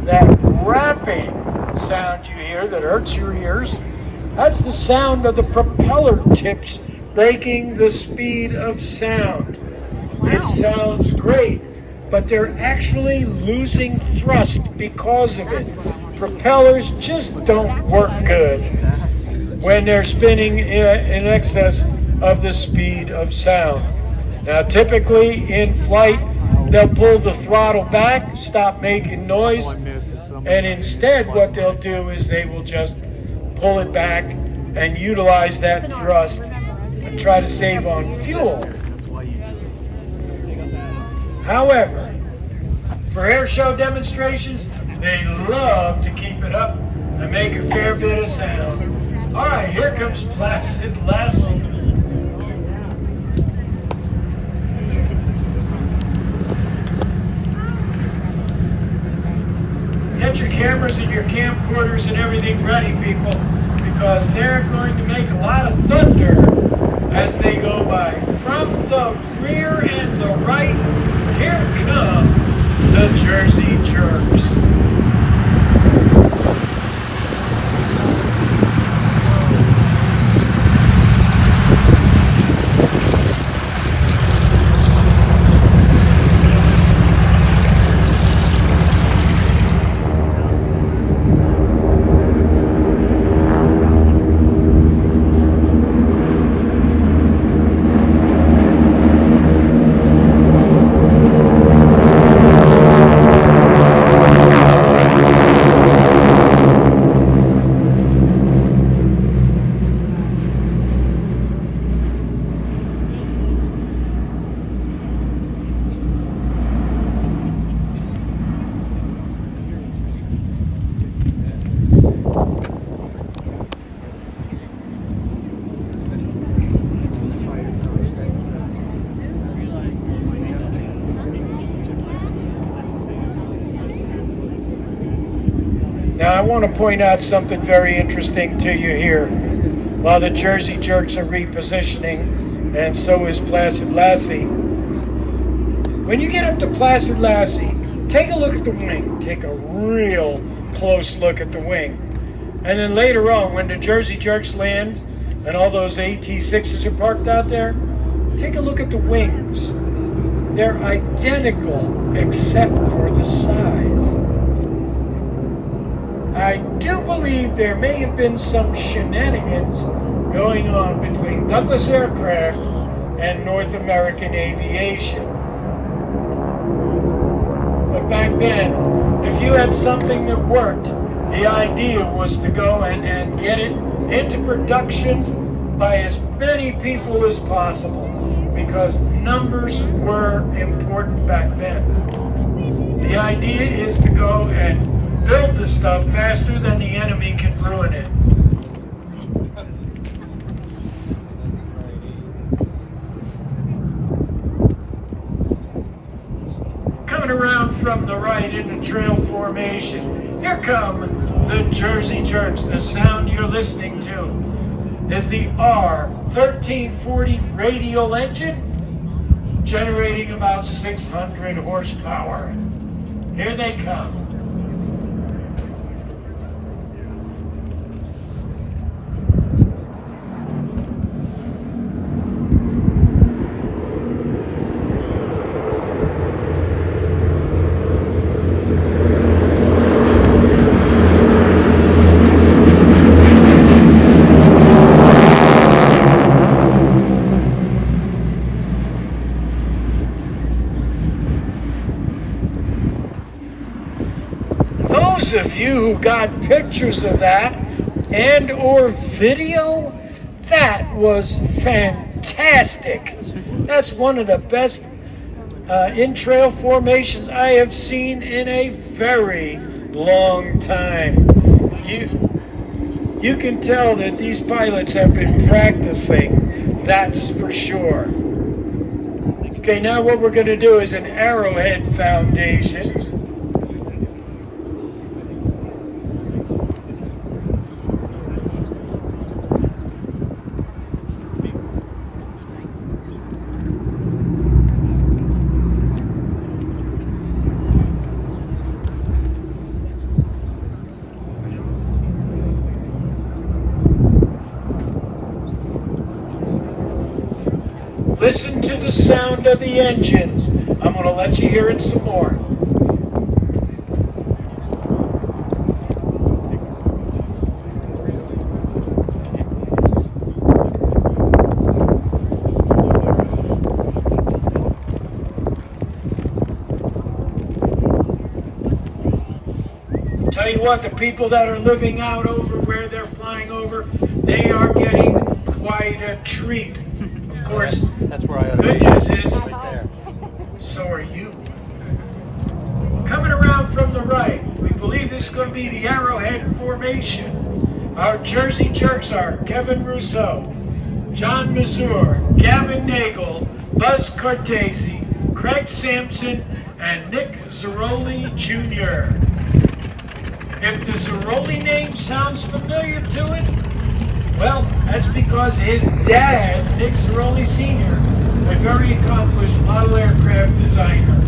That rapping sound you hear that hurts your ears, that's the sound of the propeller tips breaking the speed of sound. It sounds great, but they're actually losing thrust because of it. Propellers just don't work good when they're spinning in excess of the speed of sound. Now typically in flight they'll pull the throttle back, stop making noise, and instead what they'll do is they will just pull it back and utilize that thrust and try to save on fuel. However, for air show demonstrations, they love to keep it up and make a fair bit of sound. All right, here comes Placid Lassie. Get your cameras and your camcorders and everything ready, people, because they're going to make a lot of thunder as they go by. From the rear and the right, here come the Jersey Jerks. Now I want to point out something very interesting to you here. While the Jersey Jerks are repositioning, and so is Placid Lassie. When you get up to Placid Lassie, take a look at the wing. Take a real close look at the wing. And then later on, when the Jersey Jerks land, and all those AT-6s are parked out there, take a look at the wings. They're identical except for the size. I do believe there may have been some shenanigans going on between Douglas Aircraft and North American Aviation. But back then, if you had something that worked, the idea was to go and get it into production by as many people as possible, because numbers were important back then. The idea is to go and build the stuff faster than the enemy can ruin it. Coming around from the right into trail formation, here come the Jersey Jerks. The sound you're listening to is the R1340 radial engine, generating about 600 horsepower. Here they come. those of you who got pictures of that and or video, that was fantastic. That's one of the best in-trail formations I have seen in a very long time. You can tell that these pilots have been practicing, that's for sure. Okay, now what we're going to do is an arrowhead foundation. Listen to the sound of the engines. I'm going to let you hear it some more. Tell you what, the people that are living out over where they're flying over, they are getting quite a treat. Of course, That's where I good news is, right there. so are you. Coming around from the right, we believe this is going to be the Arrowhead formation. Our Jersey Jerks are Kevin Rousseau, John Mazur, Gavin Nagel, Buzz Cortese, Craig Sampson, and Nick Zeroli Jr. If the Zeroli name sounds familiar to it, well, that's because his dad, Nick Zeroli Sr., a very accomplished model aircraft designer.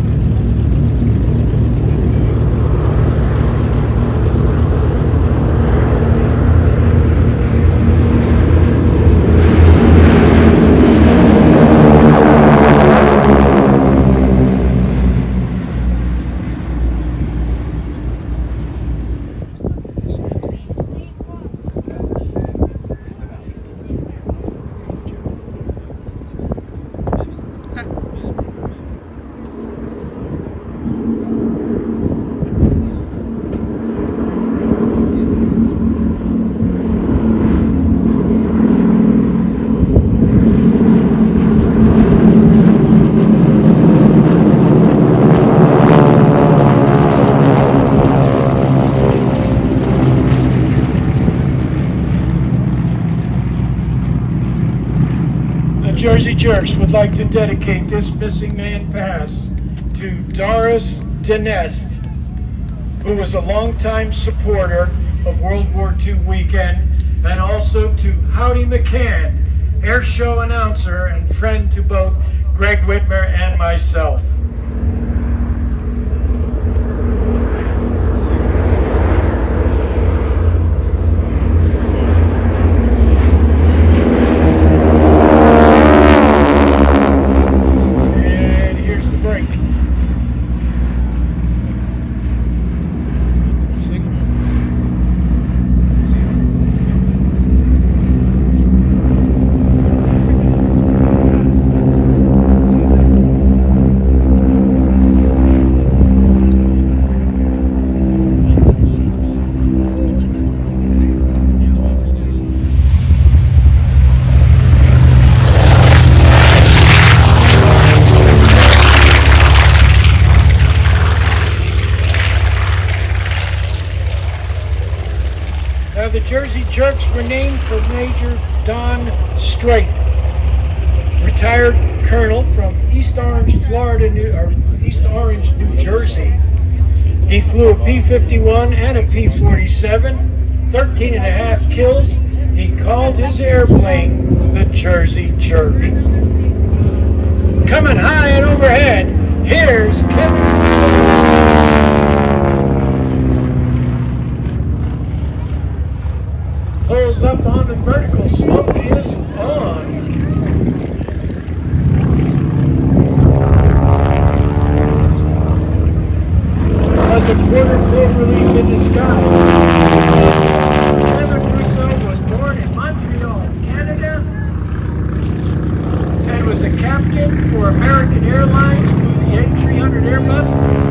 Jersey Jerks would like to dedicate this Missing Man Pass to Doris Dinest, who was a longtime supporter of World War II weekend, and also to Howdy McCann, Airshow announcer and friend to both Greg Whitmer and myself. The Jersey Jerks were named for Major Don Strait, retired colonel from East Orange, New Jersey. He flew a P-51 and a P-47, 13 and a half kills. He called his airplane the Jersey Jerk. Coming high and overhead, here's Kevin. Pulls up on the vertical, smoke is on. Does a quarter clover leaf in the sky. Kevin Rousseau was born in Montreal, Canada, and was a captain for American Airlines through the A300 Airbus.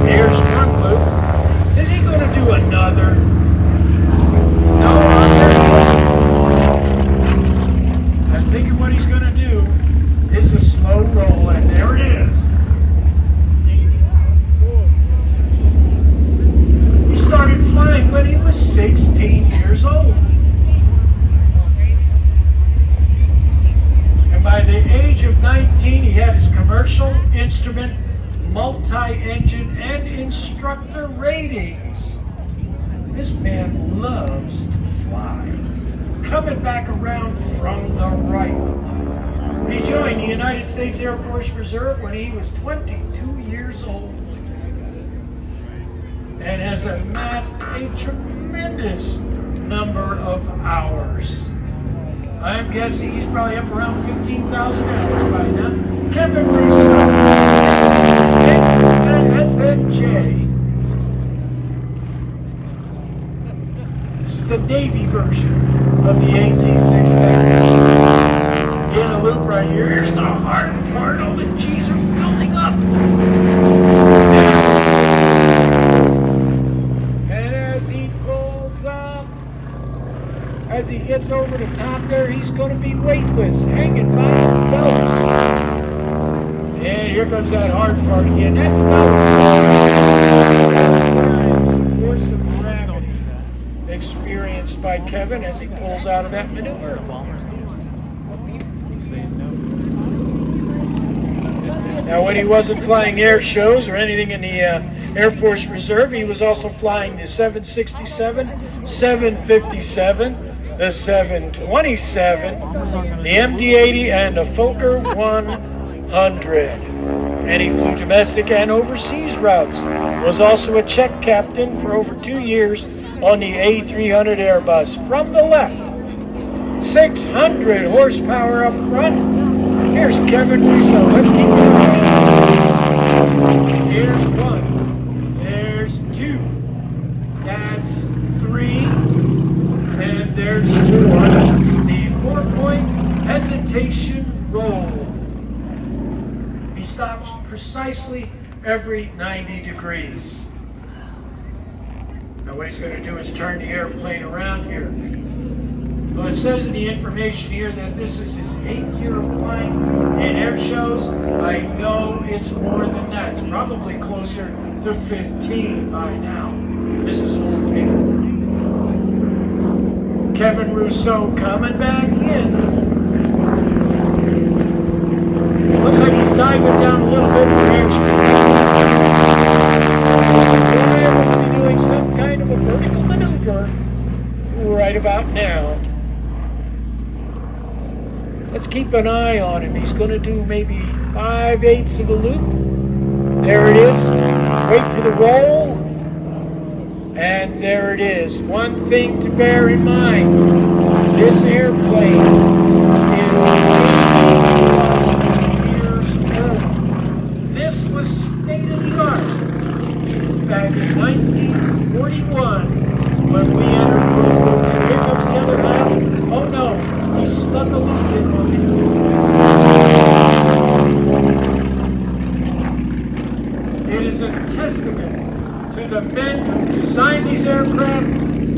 Here's one loop. Is he going to do another? he had his commercial, instrument, multi-engine, and instructor ratings. This man loves to fly. Coming back around from the right. He joined the United States Air Force Reserve when he was 22 years old and has amassed a tremendous number of hours. I'm guessing he's probably up around 15,000 hours by now. Kevin Russo, SNJ. This is the Navy version of the AT-6000. In a loop right here. Here's the hard part. All the G's are building up. And as he pulls up, as he gets over the top there, he's going to be weightless, hanging by the belts. And here comes that hard part again. That's about the force of gravity experienced by Kevin as he pulls out of that maneuver. Now, when he wasn't flying air shows or anything in the Air Force Reserve, he was also flying the 767, 757, the 727, the MD-80, and the Fokker 100. And he flew domestic and overseas routes. Was also a check captain for over 2 years on the A300 Airbus. From the left, 600 horsepower up front. Here's Kevin Russo. Let's keep going. Here's one. There's two. That's three. And there's four. The 4-point hesitation roll. He stops precisely every 90 degrees. Now what he's going to do is turn the airplane around here. Well, it says in the information here that this is his 8th year of flying in air shows. I know it's more than that. It's probably closer to 15 by now. This is old paper. Kevin Russo coming back in. Looks like he's diving down a little bit for airspeed. We're going to be doing some kind of a vertical maneuver right about now. Let's keep an eye on him. He's going to do maybe 5/8 of a loop. There it is. Wait for the roll. And there it is. One thing to bear in mind. This airplane is 80+ years old. This was state of the art back in 1941 when we entered World War II. Here comes the other half. Oh no. He stuck a loop in on me. It is a testament to the men who designed these aircraft,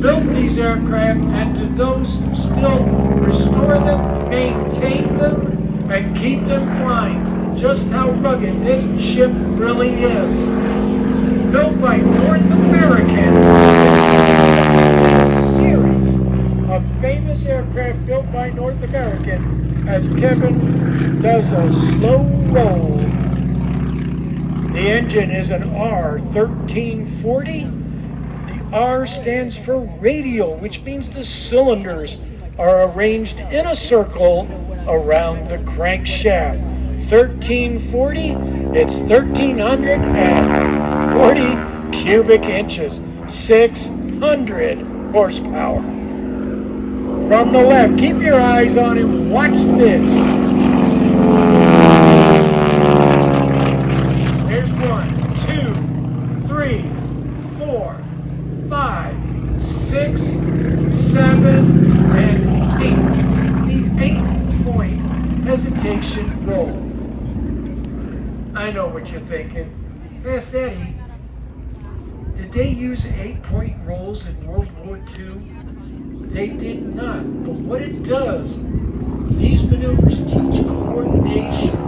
built these aircraft, and to those who still restore them, maintain them, and keep them flying. Just how rugged this ship really is. Built by North American, series of famous aircraft built by North American as Kevin does a slow roll. The engine is an R1340. The R stands for radial, which means the cylinders are arranged in a circle around the crankshaft. 1340, it's 1,340 cubic inches, 600 horsepower. From the left, keep your eyes on him, watch this. There's 1, 2, 3, 4, 5, 6, 7, and 8. The 8-point hesitation roll. I know what you're thinking. Fast Eddie, did they use 8-point rolls in World War II? They did not. But what it does, these maneuvers teach coordination,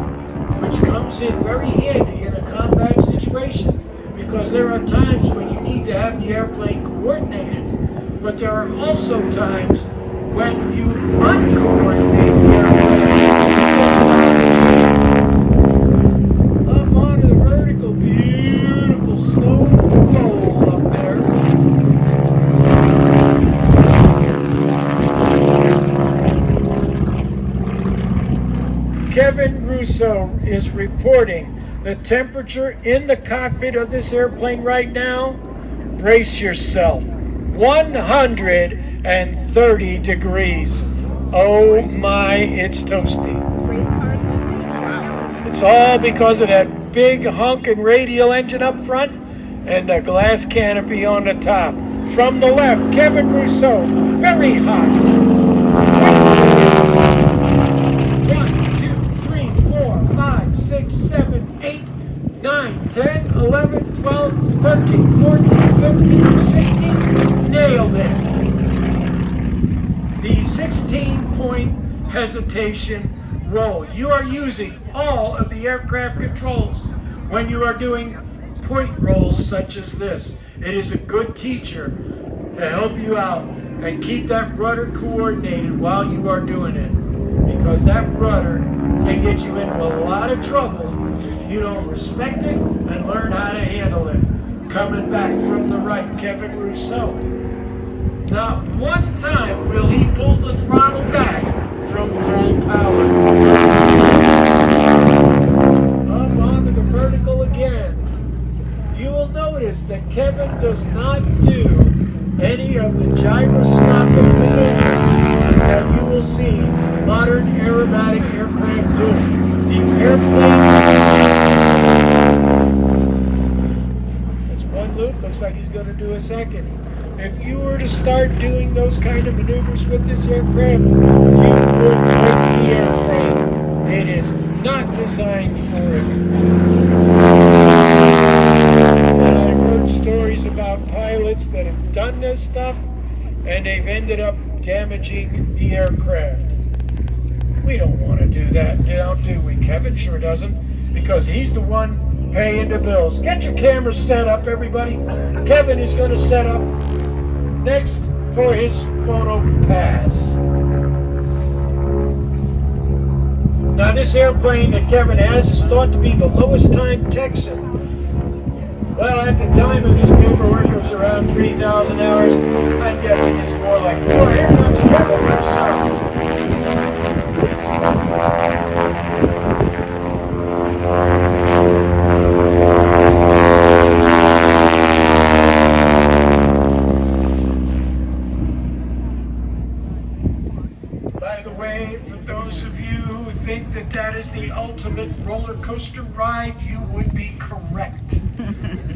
which comes in very handy in a combat situation, because there are times when you need to have the airplane coordinated, but there are also times when you uncoordinate the airplane. Kevin Russo is reporting the temperature in the cockpit of this airplane right now. Brace yourself. 130 degrees. Oh my, it's toasty. It's all because of that big honking radial engine up front and the glass canopy on the top. From the left, Kevin Rousseau, very hot. 1, 2, 3, 4, 5, 6, 7, 8, 9, 10, 11, 12, 13, 14, 15, 16. Nailed it. The 16-point hesitation roll. You are using all of the aircraft controls when you are doing point rolls such as this. It is a good teacher to help you out and keep that rudder coordinated while you are doing it, because that rudder can get you into a lot of trouble if you don't respect it and learn how to handle it. Coming back from the right, Kevin Rousseau. Not one time will he pull the throttle back from full power. Up onto the vertical again. You will notice that Kevin does not do any of the gyroscopic maneuvers that you will see modern aerobatic aircraft do. The airplane... It's one loop, looks like he's going to do a second. If you were to start doing those kind of maneuvers with this aircraft, you would break the airframe. It is not designed for it. And I've heard stories about pilots that have done this stuff and they've ended up damaging the aircraft. We don't want to do that, do we? Kevin sure doesn't, because he's the one paying the bills. Get your cameras set up, everybody. Kevin is going to set up next for his photo pass. Now this airplane that Kevin has is thought to be the lowest time Texan. Well, at the time of his paperwork, it was around 3,000 hours. I'm guessing it's more like 4. Here comes Kevin himself. By the way, for those of you who think that that is the ultimate roller coaster ride, you would be correct.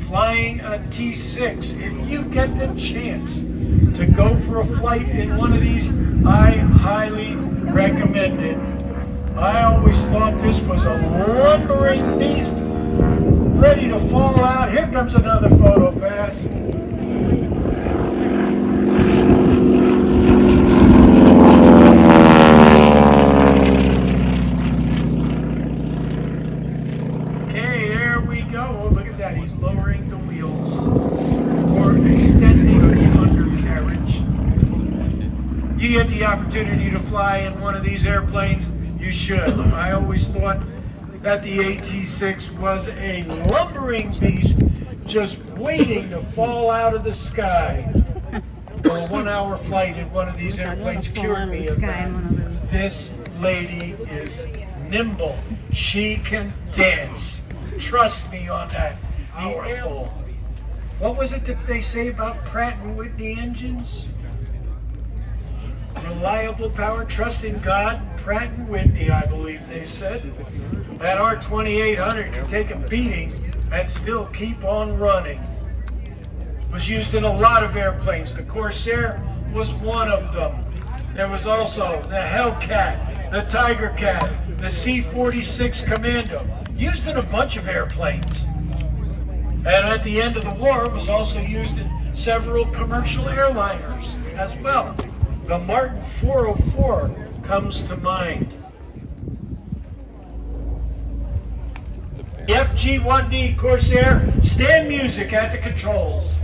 Flying a T6, if you get the chance to go for a flight in one of these, I highly recommend it. I always thought this was a lumbering beast, ready to fall out. Here comes another photo pass. He's lowering the wheels or extending the undercarriage. You get the opportunity to fly in one of these airplanes, you should. I always thought that the AT-6 was a lumbering beast just waiting to fall out of the sky. Well, a 1-hour flight in one of these airplanes cured me of that. This lady is nimble. She can dance. Trust me on that. Powerful. What was it that they say about Pratt & Whitney engines? Reliable power, trust in God, Pratt & Whitney, I believe they said. That R2800 can take a beating and still keep on running. It was used in a lot of airplanes. The Corsair was one of them. There was also the Hellcat, the Tiger Cat, the C-46 Commando, used in a bunch of airplanes. And at the end of the war, it was also used in several commercial airliners as well. The Martin 404 comes to mind. The FG-1D Corsair, stand music at the controls.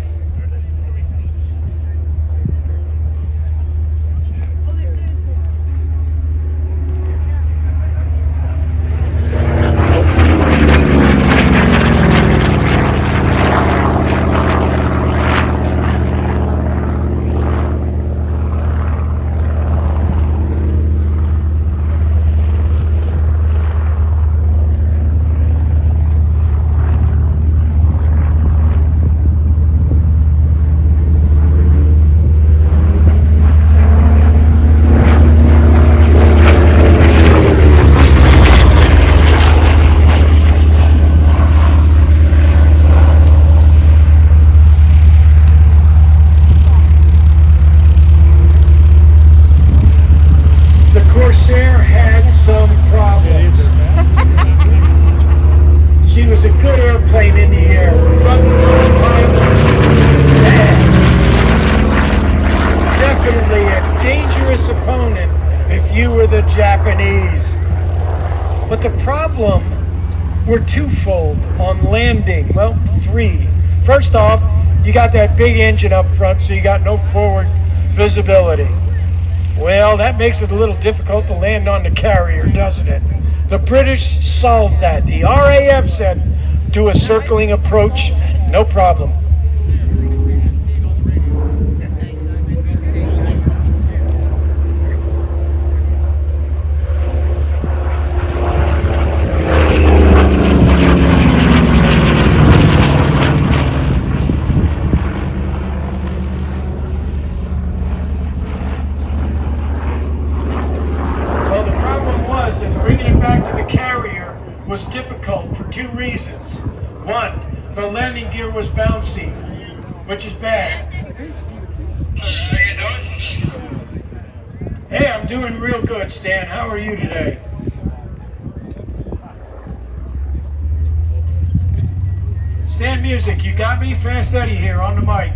airplane in the air, rubbing on fast. Definitely a dangerous opponent if you were the Japanese. But the problem were twofold on landing. Well, three. First off, you got that big engine up front, so you got no forward visibility. Well, that makes it a little difficult to land on the carrier, doesn't it? The British solved that. The RAF said, do a circling approach, no problem. Was difficult for two reasons. One, the landing gear was bouncy, which is bad. Hey, I'm doing real good, Stan. How are you today? Stan Music, you got me? Fast Eddie here on the mic.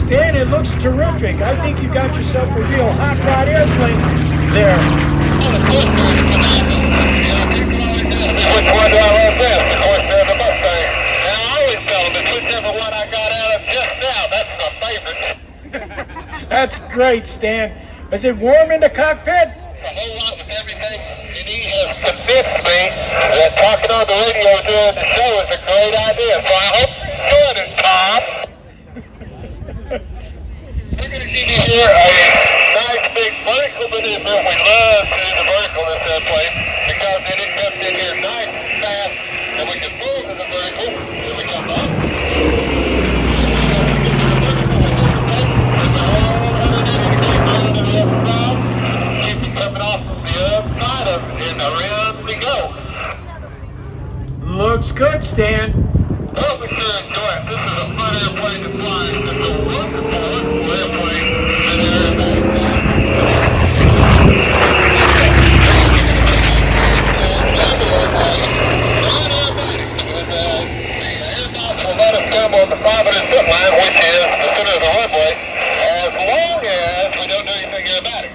Stan, it looks terrific. I think you got yourself a real hot rod airplane there. Which one do I love best? Of course, the Mustang. And I always tell them, it's whichever one I got out of just now. That's my favorite. That's great, Stan. Is it warm in the cockpit? A whole lot with everything. And he has convinced me that talking on the radio during the show is a great idea. So I hope you enjoyed it, Tom. We're going to give you here a nice big vertical maneuver. We love to do the vertical in this place because then it comes in here nice and fast, and we can move to the vertical. Here we come up. Keep it coming off the other side of it, and around we go. Looks good, Stan. Well, we sure enjoy it. This is a fun airplane to fly. It's a wonderful airplane that everybody flies. Let us come on the 500-foot line, which is the center of the runway, as long as we don't do anything about it.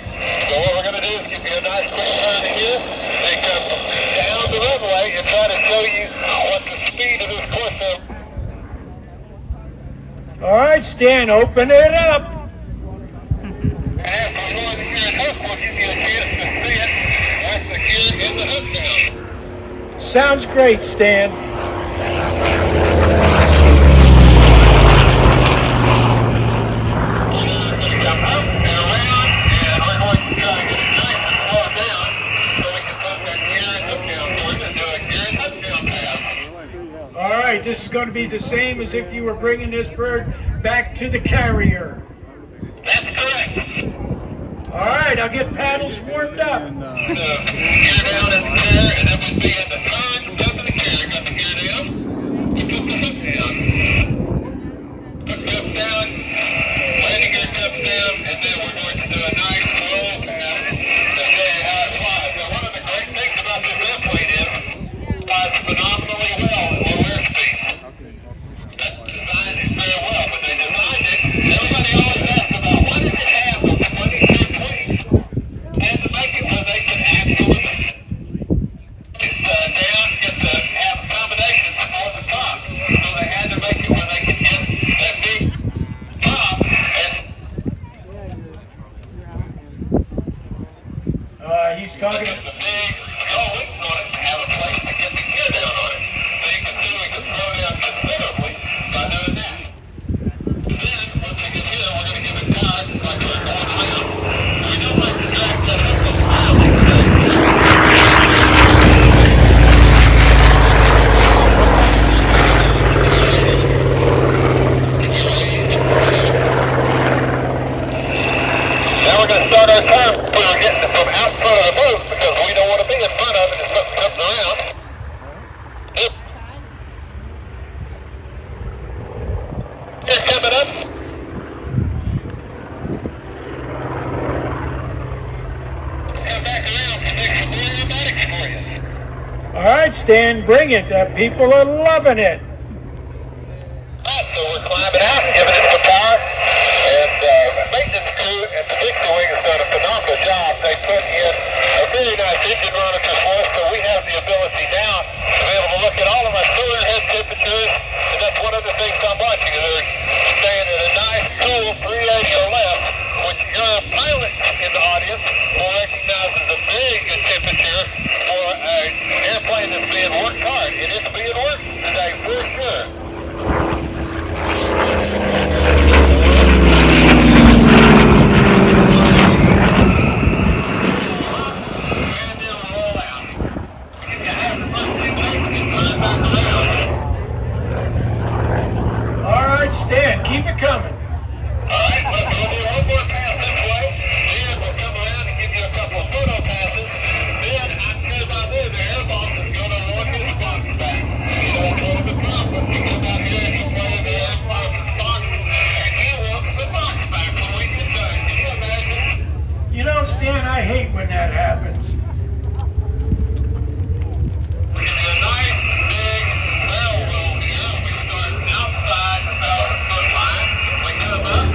So what we're going to do is give you a nice quick turn here, then come down the runway and try to show you what the speed of this course is. All right, Stan, open it up. And after we're going to hear it hook, we'll give you a chance to see it with the gear in the hook now. Sounds great, Stan. All right, this is going to be the same as if you were bringing this bird back to the carrier. That's correct. All right, I'll get paddles warmed up. Gear down in the gear, and then we'll be in the sun. Go to the gear, got the gear down. We put the hook down. Hook comes down, landing gear comes down, and then we're going to do a nice slow pass to show you how it flies. Now, one of the great things about this airplane is it flies phenomenally well at low airspeed. That's designed it very well, but they designed it. Everybody always asks about what does it have with the 22 tweets? They have to make it where they can actually get down, get to have combinations for the top. So they had to make it where they could get that big top. And he's talking. The big going on it to have a place to get the gear down on it. So you can see we can slow down considerably by doing that. Then, once we get here, we're going to give it time like we're going around. We don't like to drag that up on the ground like that. All right, Stan, bring it. People are loving it. So we're climbing out, giving it some power, and maintenance crew at the Delco Wing has done a phenomenal job. They put in a very nice engine monitor for us, so we have the ability now to be able to look at all of our cooler head temperatures, and that's one of the things I'm watching. They're staying at a nice, cool 380 or less, which your pilot in the audience will recognize as a very good temperature for an airplane that's being worked hard. It is being worked today for sure. All right, Stan, keep it coming. Alright, we'll do one more pass this way, then we'll come around and give you a couple of photo passes. Then, as I do, the air boss is going to roll his box back. You don't go to the top, but you come out here and you play the air boss's box, and he walks the box back when we get done. Can you imagine? You know, Stan, I hate when that happens. We give you a nice, big barrel roll here. We start outside the 1,000-foot line. We come up, and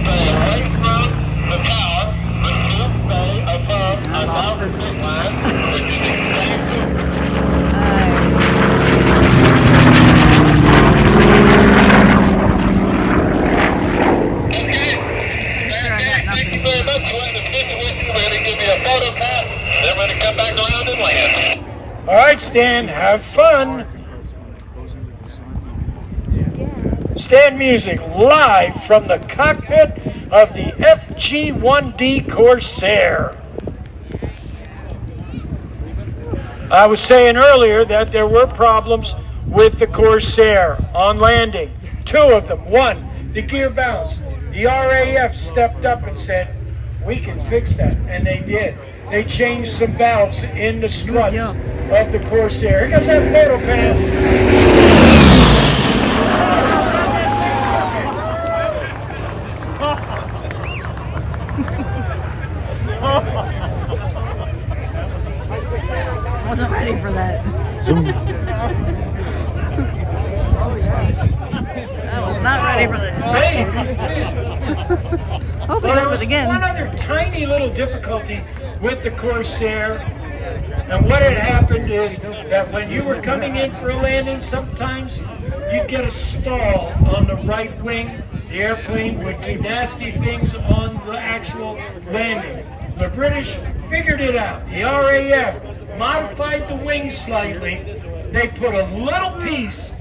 stay away from the tower, but still stay above a 1,000-foot line, which is exactly. Thank you very much for letting us visit with you. We're going to give you a photo pass, then we're going to come back around and land. All right, Stan, have fun. Stan Music live from the cockpit of the FG-1D Corsair. I was saying earlier that there were problems with the Corsair on landing. Two of them. One, the gear bounced. The RAF stepped up and said, we can fix that, and they did. They changed some valves in the struts of the Corsair. Here comes that photo pass. I wasn't ready for that. I was not ready for that. Hope he does it again. One other tiny little difficulty with the Corsair, and what had happened is that when you were coming in for a landing, sometimes you'd get a stall on the right wing. The airplane would do nasty things on the actual landing. The British figured it out. The RAF modified the wing slightly. They put a little piece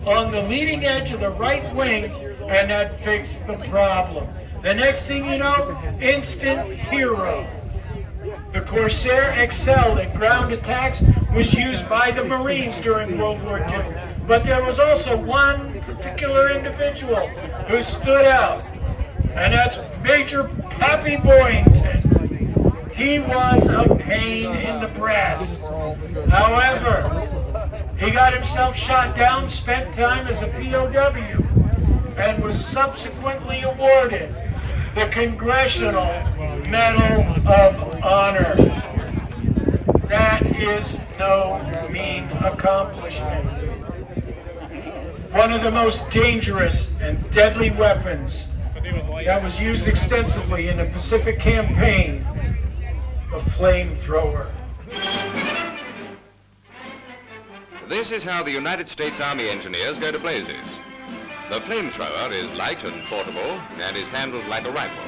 on the leading edge of the right wing, and that fixed the problem. The next thing you know, instant hero. The Corsair excelled at ground attacks, was used by the Marines during World War II. But there was also one particular individual who stood out, and that's Major Pappy Boyington. He was a pain in the breast. However, he got himself shot down, spent time as a POW, and was subsequently awarded the Congressional Medal of Honor. That is no mean accomplishment. One of the most dangerous and deadly weapons that was used extensively in the Pacific Campaign, the flamethrower. This is how the United States Army engineers go to blazes. The flamethrower is light and portable and is handled like a rifle.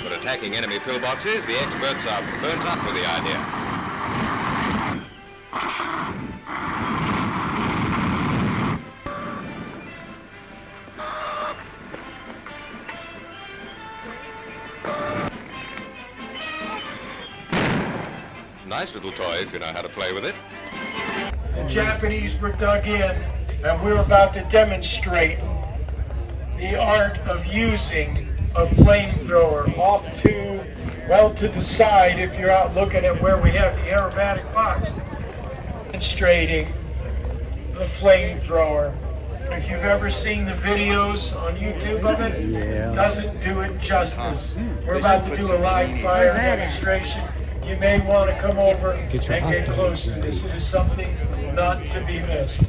For attacking enemy pillboxes, the experts are burnt up with the idea. Nice little toy if you know how to play with it. The Japanese were dug in, and we're about to demonstrate the art of using a flamethrower off to, well, to the side if you're out looking at where we have the aerobatic box. Demonstrating the flamethrower. If you've ever seen the videos on YouTube of it, it doesn't do it justice. We're about to do a live fire demonstration you may want to come over and get closer. This is something not to be missed.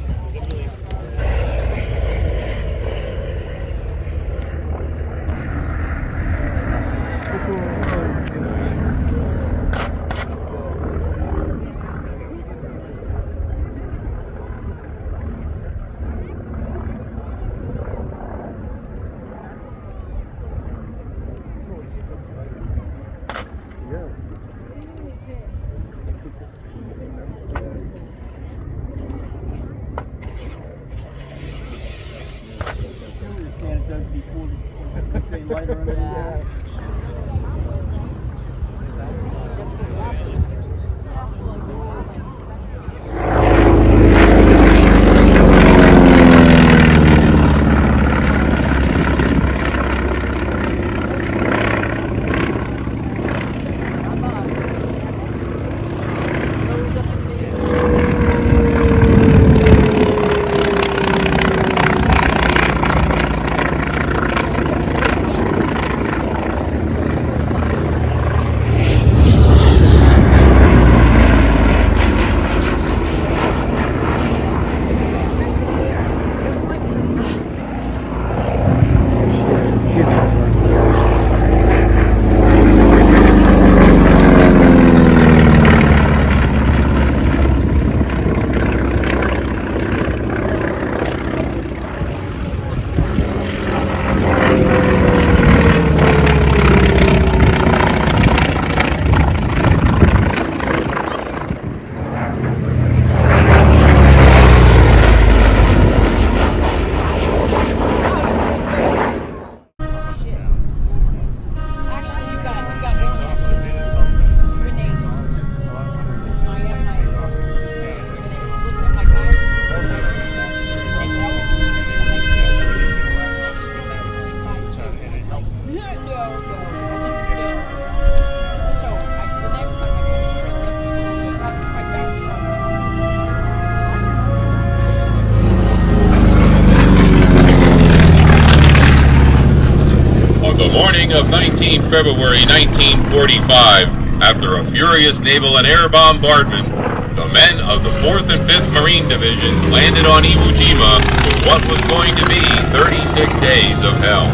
Of February 1945, after a furious naval and air bombardment, the men of the 4th and 5th Marine Divisions landed on Iwo Jima with what was going to be 36 days of hell.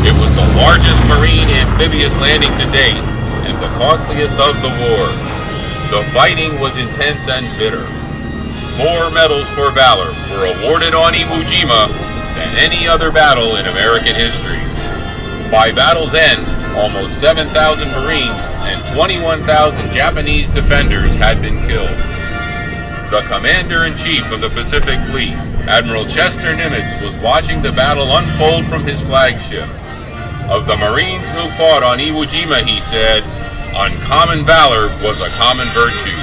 It was the largest marine amphibious landing to date and the costliest of the war. The fighting was intense and bitter. More medals for valor were awarded on Iwo Jima than any other battle in American history. By battle's end, almost 7,000 Marines and 21,000 Japanese defenders had been killed. The Commander-in-Chief of the Pacific Fleet, Admiral Chester Nimitz, was watching the battle unfold from his flagship. Of the Marines who fought on Iwo Jima, he said, "Uncommon valor was a common virtue."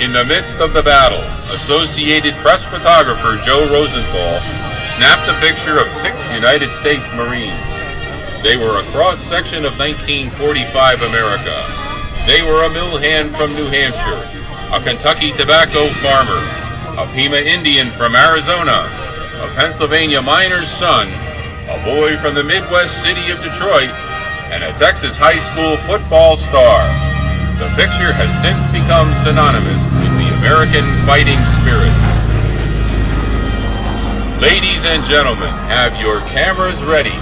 In the midst of the battle, Associated Press photographer Joe Rosenthal snapped a picture of 6 United States Marines. They were a cross-section of 1945 America. They were a mill hand from New Hampshire, a Kentucky tobacco farmer, a Pima Indian from Arizona, a Pennsylvania miner's son, a boy from the Midwest city of Detroit, and a Texas high school football star. The picture has since become synonymous with the American fighting spirit. Ladies and gentlemen, have your cameras ready.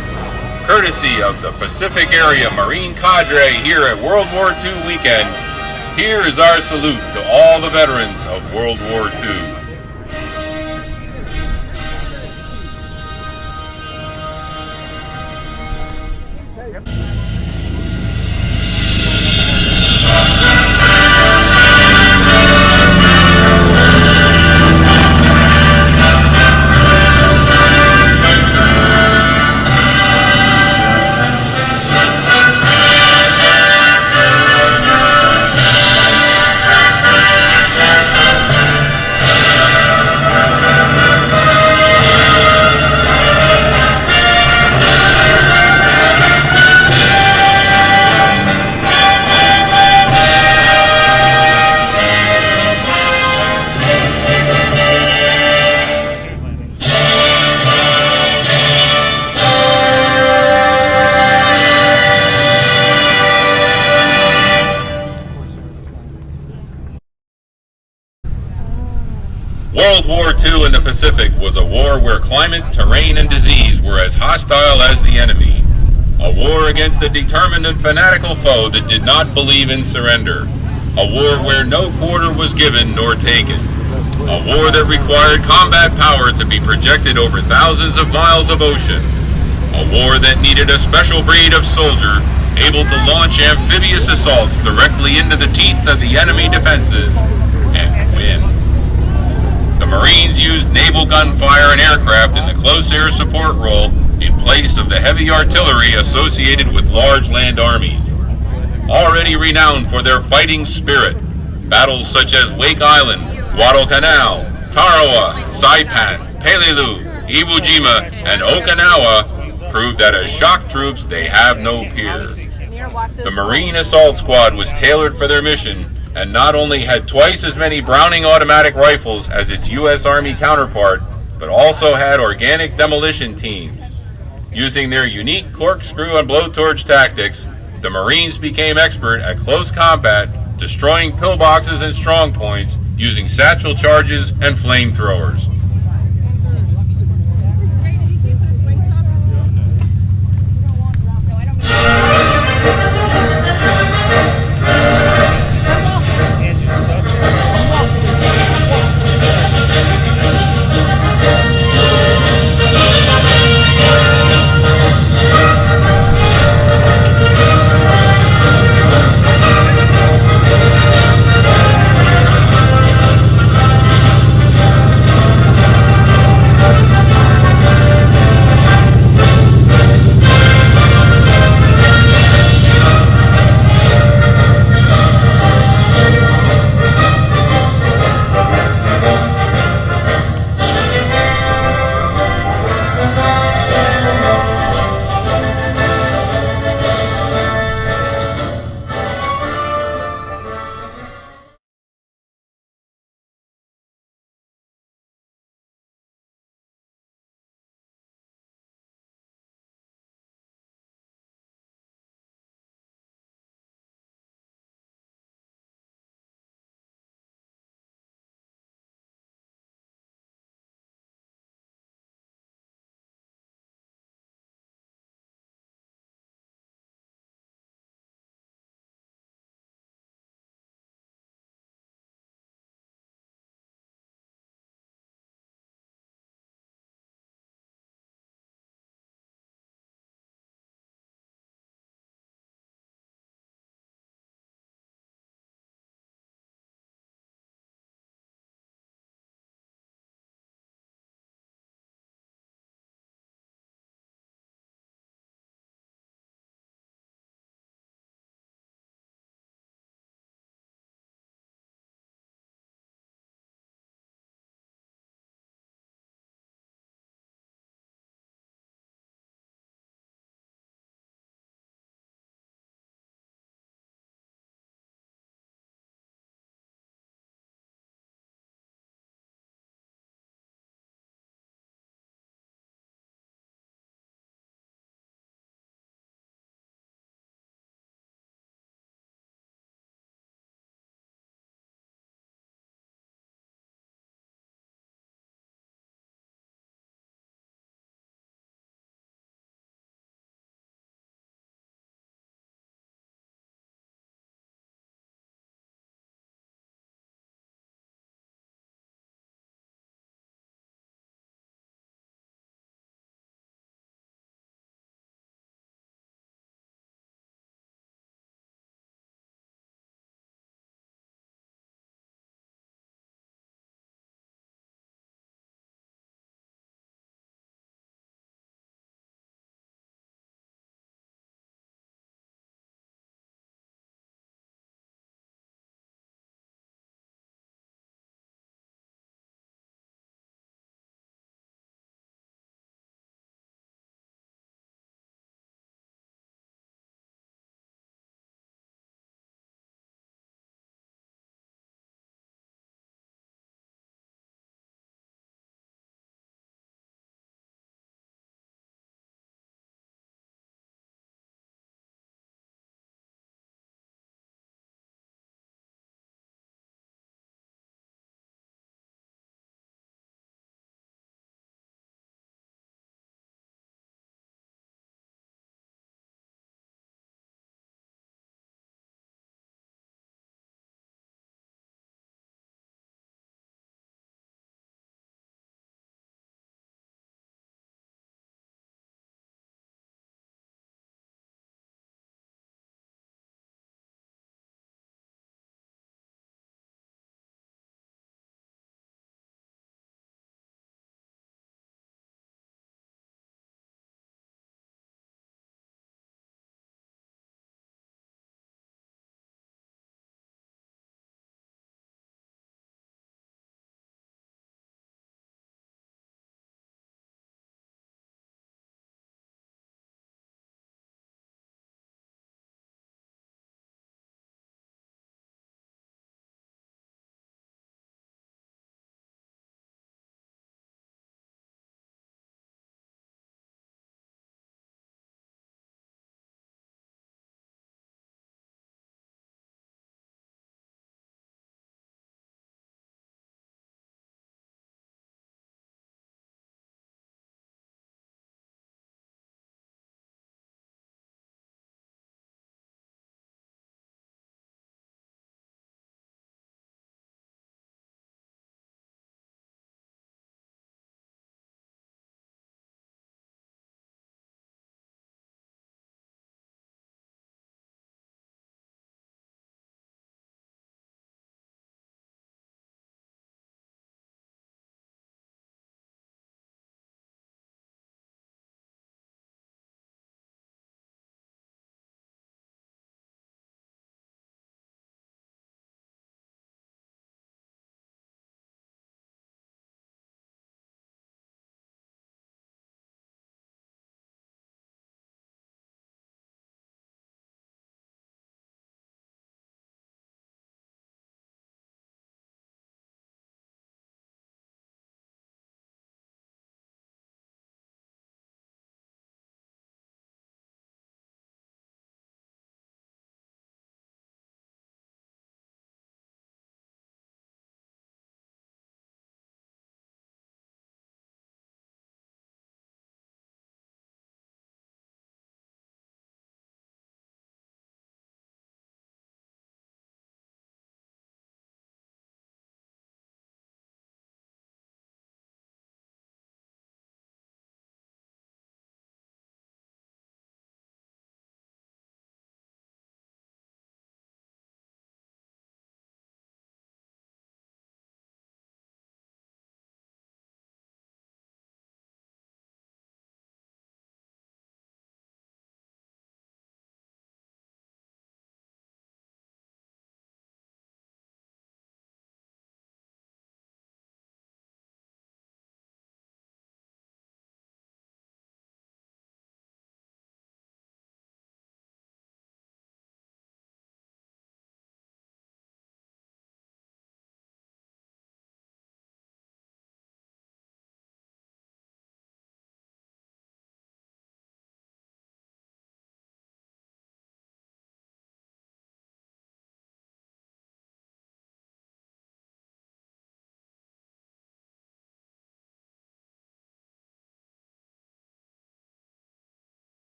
Courtesy of the Pacific Area Marine Cadre here at World War II weekend, here is our salute to all the veterans of World War II. World War II in the Pacific was a war where climate, terrain, and disease were as hostile as the enemy. A war against a determined and fanatical foe that did not believe in surrender. A war where no quarter was given nor taken. A war that required combat power to be projected over thousands of miles of ocean. A war that needed a special breed of soldier able to launch amphibious assaults directly into the teeth of the enemy defenses and win. The Marines used naval gunfire and aircraft in the close air support role in place of the heavy artillery associated with large land armies. Already renowned for their fighting spirit, battles such as Wake Island, Guadalcanal, Tarawa, Saipan, Peleliu, Iwo Jima, and Okinawa proved that as shock troops they have no peer. The Marine Assault Squad was tailored for their mission and not only had twice as many Browning automatic rifles as its U.S. Army counterpart, but also had organic demolition teams. Using their unique corkscrew and blowtorch tactics, the Marines became expert at close combat, destroying pillboxes and strong points using satchel charges and flamethrowers.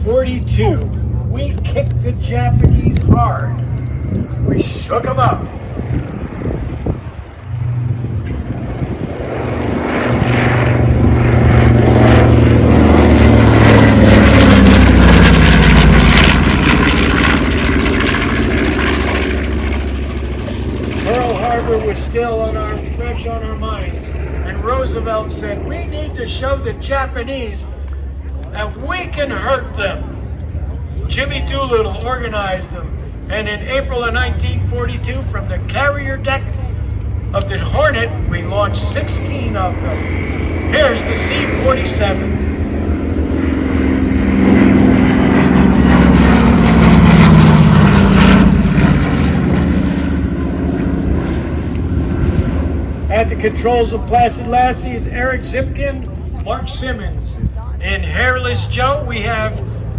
42. We kicked the Japanese hard. We shook them up. Pearl Harbor was still fresh on our minds, and Roosevelt said, we need to show the Japanese that we can hurt them. Jimmy Doolittle organized them, and in April of 1942, from the carrier deck of the Hornet, we launched 16 of them. Here's the C-47. At the controls of Placid Lassie is Eric Zipkin, Mark Simmons. In Hairless Joe, we have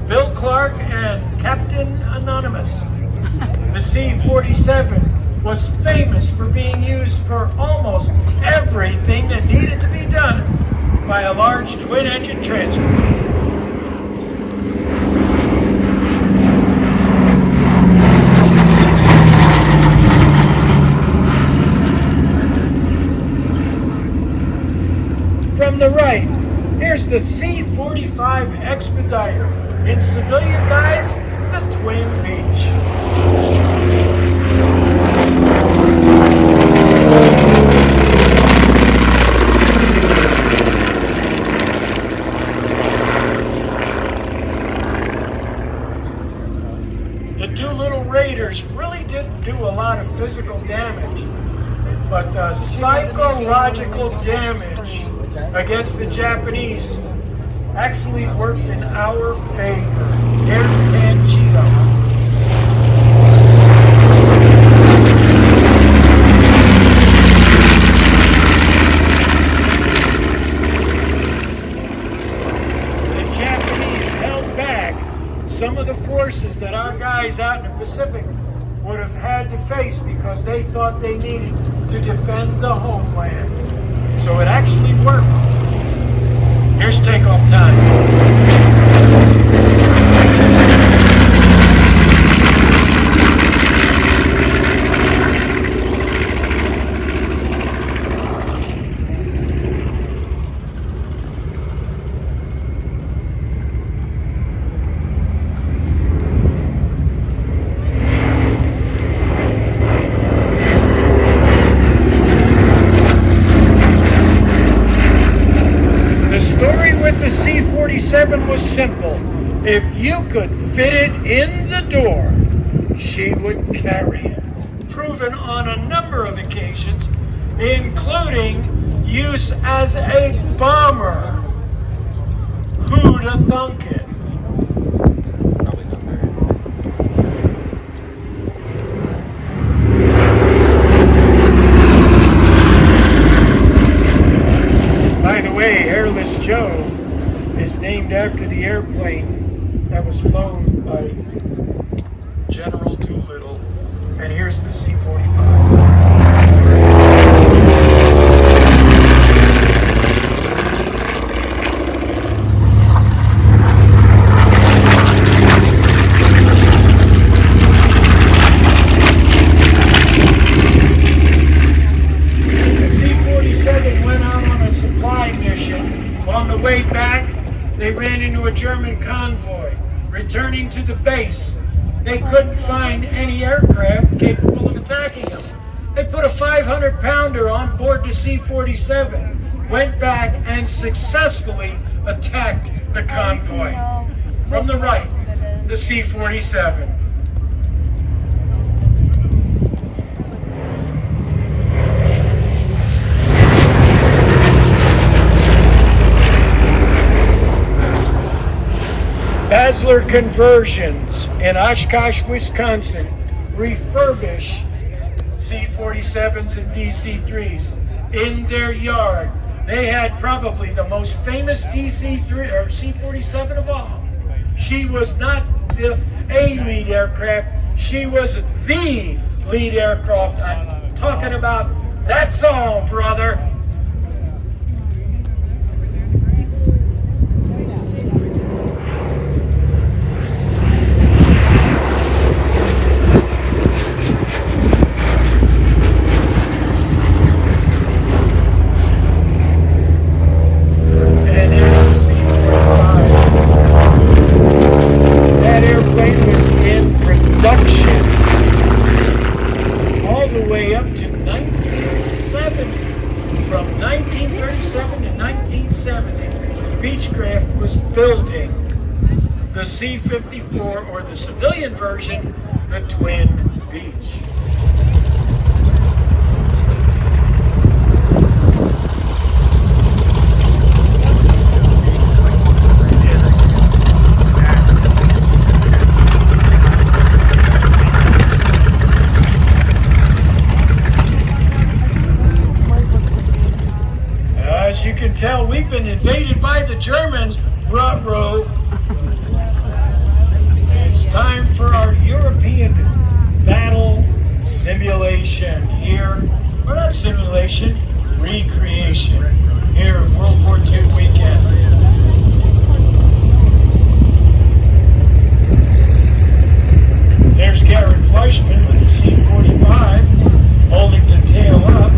Bill Clark and Captain Anonymous. The C-47 was famous for being used for almost everything that needed to be done by a large twin-engine transport. From the right, here's the C-45 Expediter. In civilian guise, the Twin Beach. The Doolittle Raiders really didn't do a lot of physical damage, but the psychological damage against the Japanese actually worked in our favor. Here's Panchito. The Japanese held back some of the forces that our guys out in the Pacific would have had to face because they thought they needed to defend the homeland. So it actually worked. Here's takeoff time. C-47 was simple. If you could fit it in the door, she would carry it. Proven on a number of occasions, including use as a bomber. Who'd have thunk it? By the way, Hairless Joe is named after the airplane that was flown by General Doolittle. And here's the C-45. The C-47 went out on a supply mission. On the way back, they ran into a German convoy. Returning to the base, they couldn't find any aircraft capable of attacking them. They put a 500-pounder on board the C-47, went back and successfully attacked the convoy. From the right, the C-47. Basler Conversions in Oshkosh, Wisconsin refurbish C-47s and DC-3s in their yard. They had probably the most famous DC-3 or C-47 of all. She was not a lead aircraft, she was the lead aircraft. I'm talking about that's all, brother. T-54, or the civilian version, the Twin Beach. As you can tell, we've been invaded by the Germans, ruh-roh. It's time for our European battle simulation here, or not simulation, recreation, here at World War II weekend. There's Garrett Fleischman with the C-45, holding the tail up.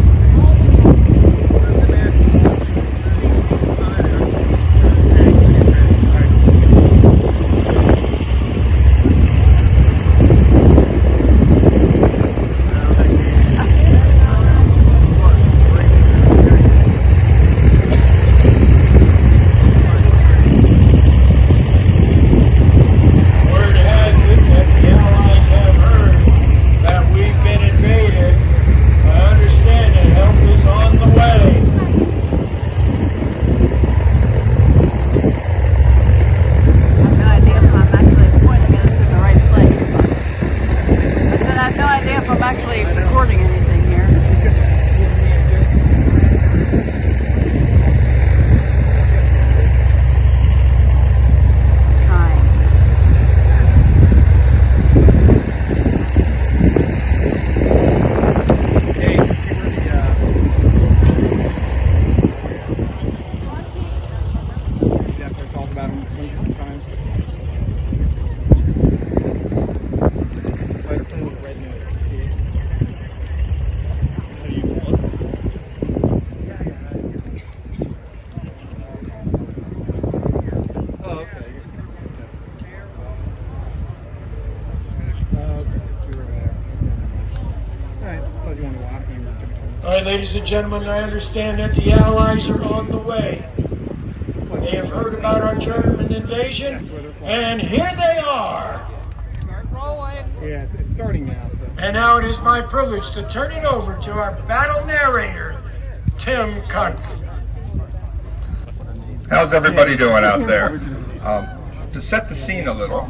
All right, ladies and gentlemen, I understand that the Allies are on the way. They have heard about our German invasion, and here they are. Yeah, it's starting now. So. And now it is my privilege to turn it over to our battle narrator, Tim Kuntz. How's everybody doing out there? To set the scene a little,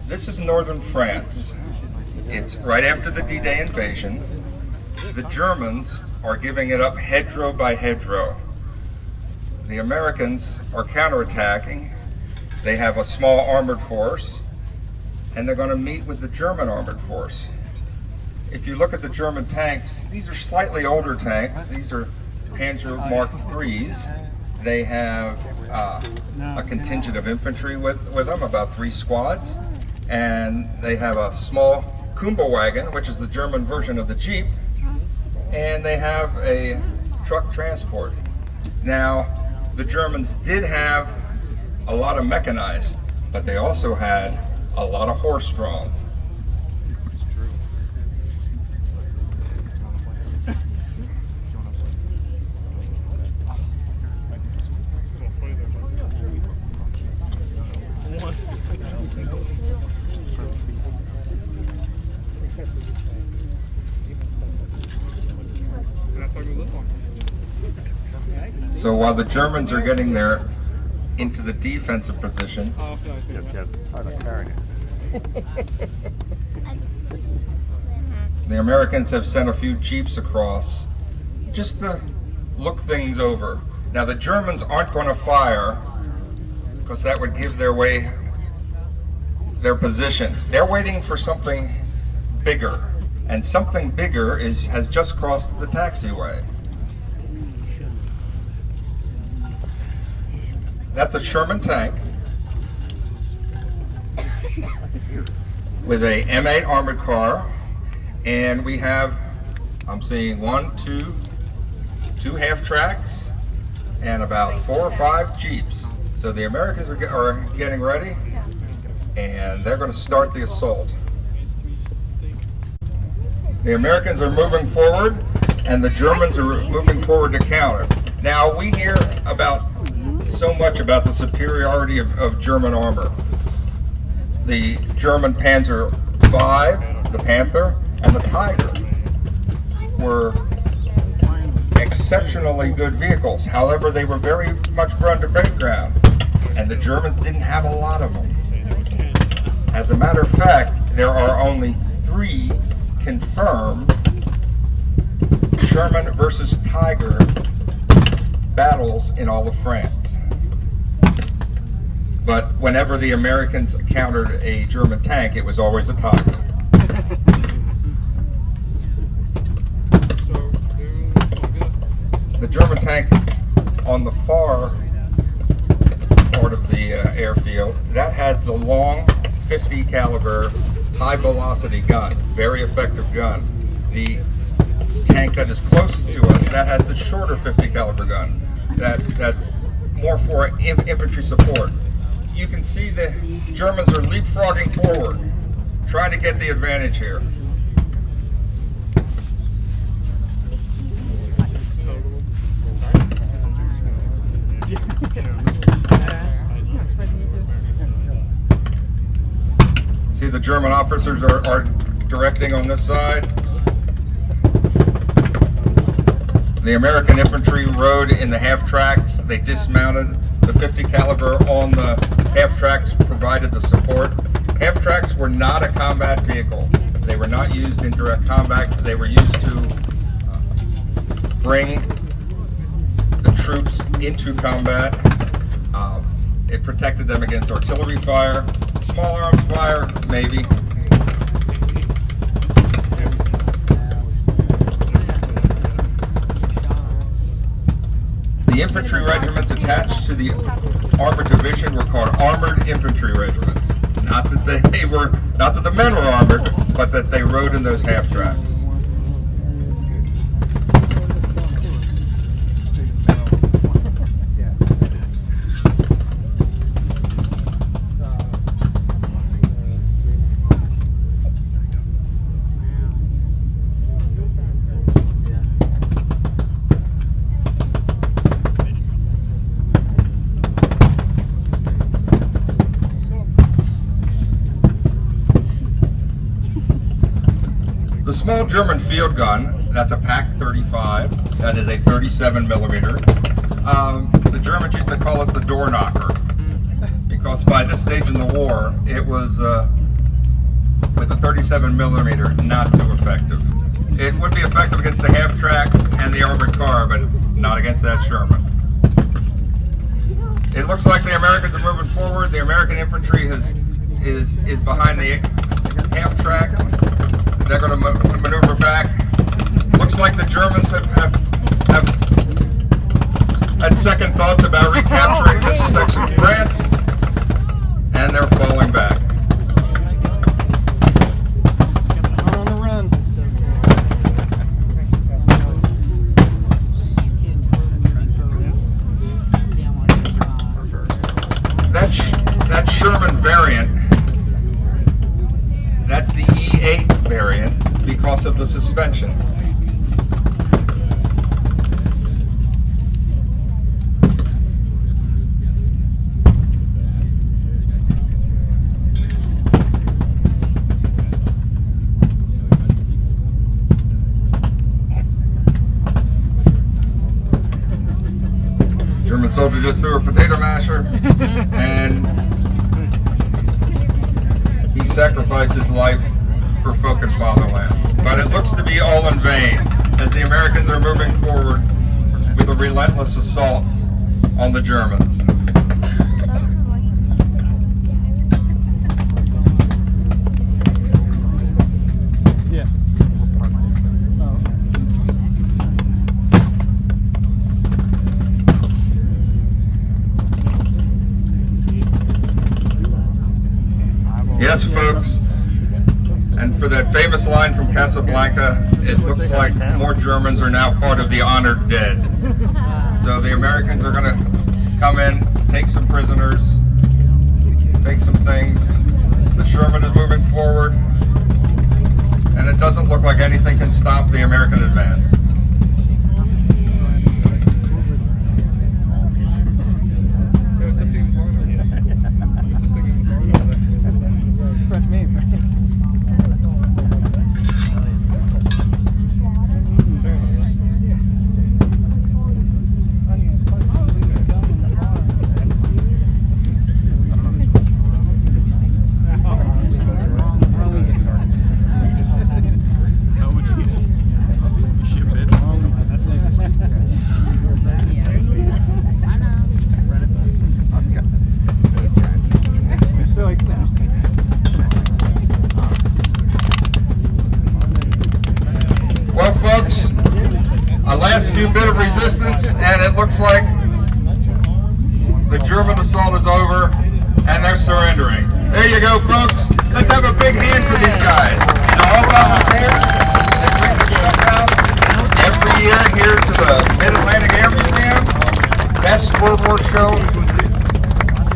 this is northern France. It's right after the D-Day invasion. The Germans are giving it up hedgerow by hedgerow. The Americans are counterattacking. They have a small armored force, and they're going to meet with the German armored force. If you look at the German tanks, these are slightly older tanks. These are Panzer Mark IIIs. They have a contingent of infantry with them, about 3 squads, and they have a small Kumba wagon, which is the German version of the Jeep, and they have a truck transport. Now, the Germans did have a lot of mechanized, but they also had a lot of horse-drawn. So while the Germans are getting there into the defensive position, the Americans have sent a few jeeps across just to look things over. Now the Germans aren't going to fire because that would give their position. They're waiting for something bigger, and something bigger has just crossed the taxiway. That's a Sherman tank with a M8 armored car, and we have, I'm seeing 2 half tracks, and about 4 or 5 jeeps. So the Americans are getting ready, and they're going to start the assault. The Americans are moving forward, and the Germans are moving forward to counter. Now we hear so much about the superiority of German armor. The German Panzer V, the Panther, and the Tiger were exceptionally good vehicles. However, they were very much run to background, and the Germans didn't have a lot of them. As a matter of fact, there are only 3 confirmed Sherman versus Tiger battles in all of France. But whenever the Americans encountered a German tank, it was always a Tiger. The German tank on the far part of the airfield, that had the long 50 caliber high velocity gun, very effective gun. The tank that is closest to us, that has the shorter 50 caliber gun. That's more for infantry support. You can see the Germans are leapfrogging forward, trying to get the advantage here. See, the German officers are directing on this side. The American infantry rode in the half tracks. They dismounted. The 50 caliber on the half tracks provided the support. Half tracks were not a combat vehicle. They were not used in direct combat. They were used to bring the troops into combat. It protected them against artillery fire, small arms fire, maybe. The infantry regiments attached to the armored division were called armored infantry regiments. Not that the men were armored, but that they rode in those half tracks. Small German field gun, that's a PaK 35, that is a 37 millimeter. The Germans used to call it the door knocker, because by this stage in the war, it was, with the 37 millimeter, not too effective. It would be effective against the half track and the armored car, but not against that Sherman. It looks like the Americans are moving forward. The American infantry is behind the half track. They're going to maneuver back. Looks like the Germans have had second thoughts about recapturing this section of France, and they're falling back. On the run. That Sherman variant, that's the E8 variant because of the suspension. German soldier just threw a potato masher and he sacrificed his life for focused fatherland. But it looks to be all in vain as the Americans are moving forward with a relentless assault on the Germans. Yes, folks, and for that famous line from Casablanca, it looks like more Germans are now part of the honored dead. So the Americans are going to come in, take some prisoners, take some things. The Sherman is moving forward, and it doesn't look like anything can stop the American advance. resistance, and it looks like the German assault is over, and they're surrendering. There you go, folks. Let's have a big hand for these guys. These are all volunteers. They bring this stuff out every year here to the Mid-Atlantic Air Museum. Best World War show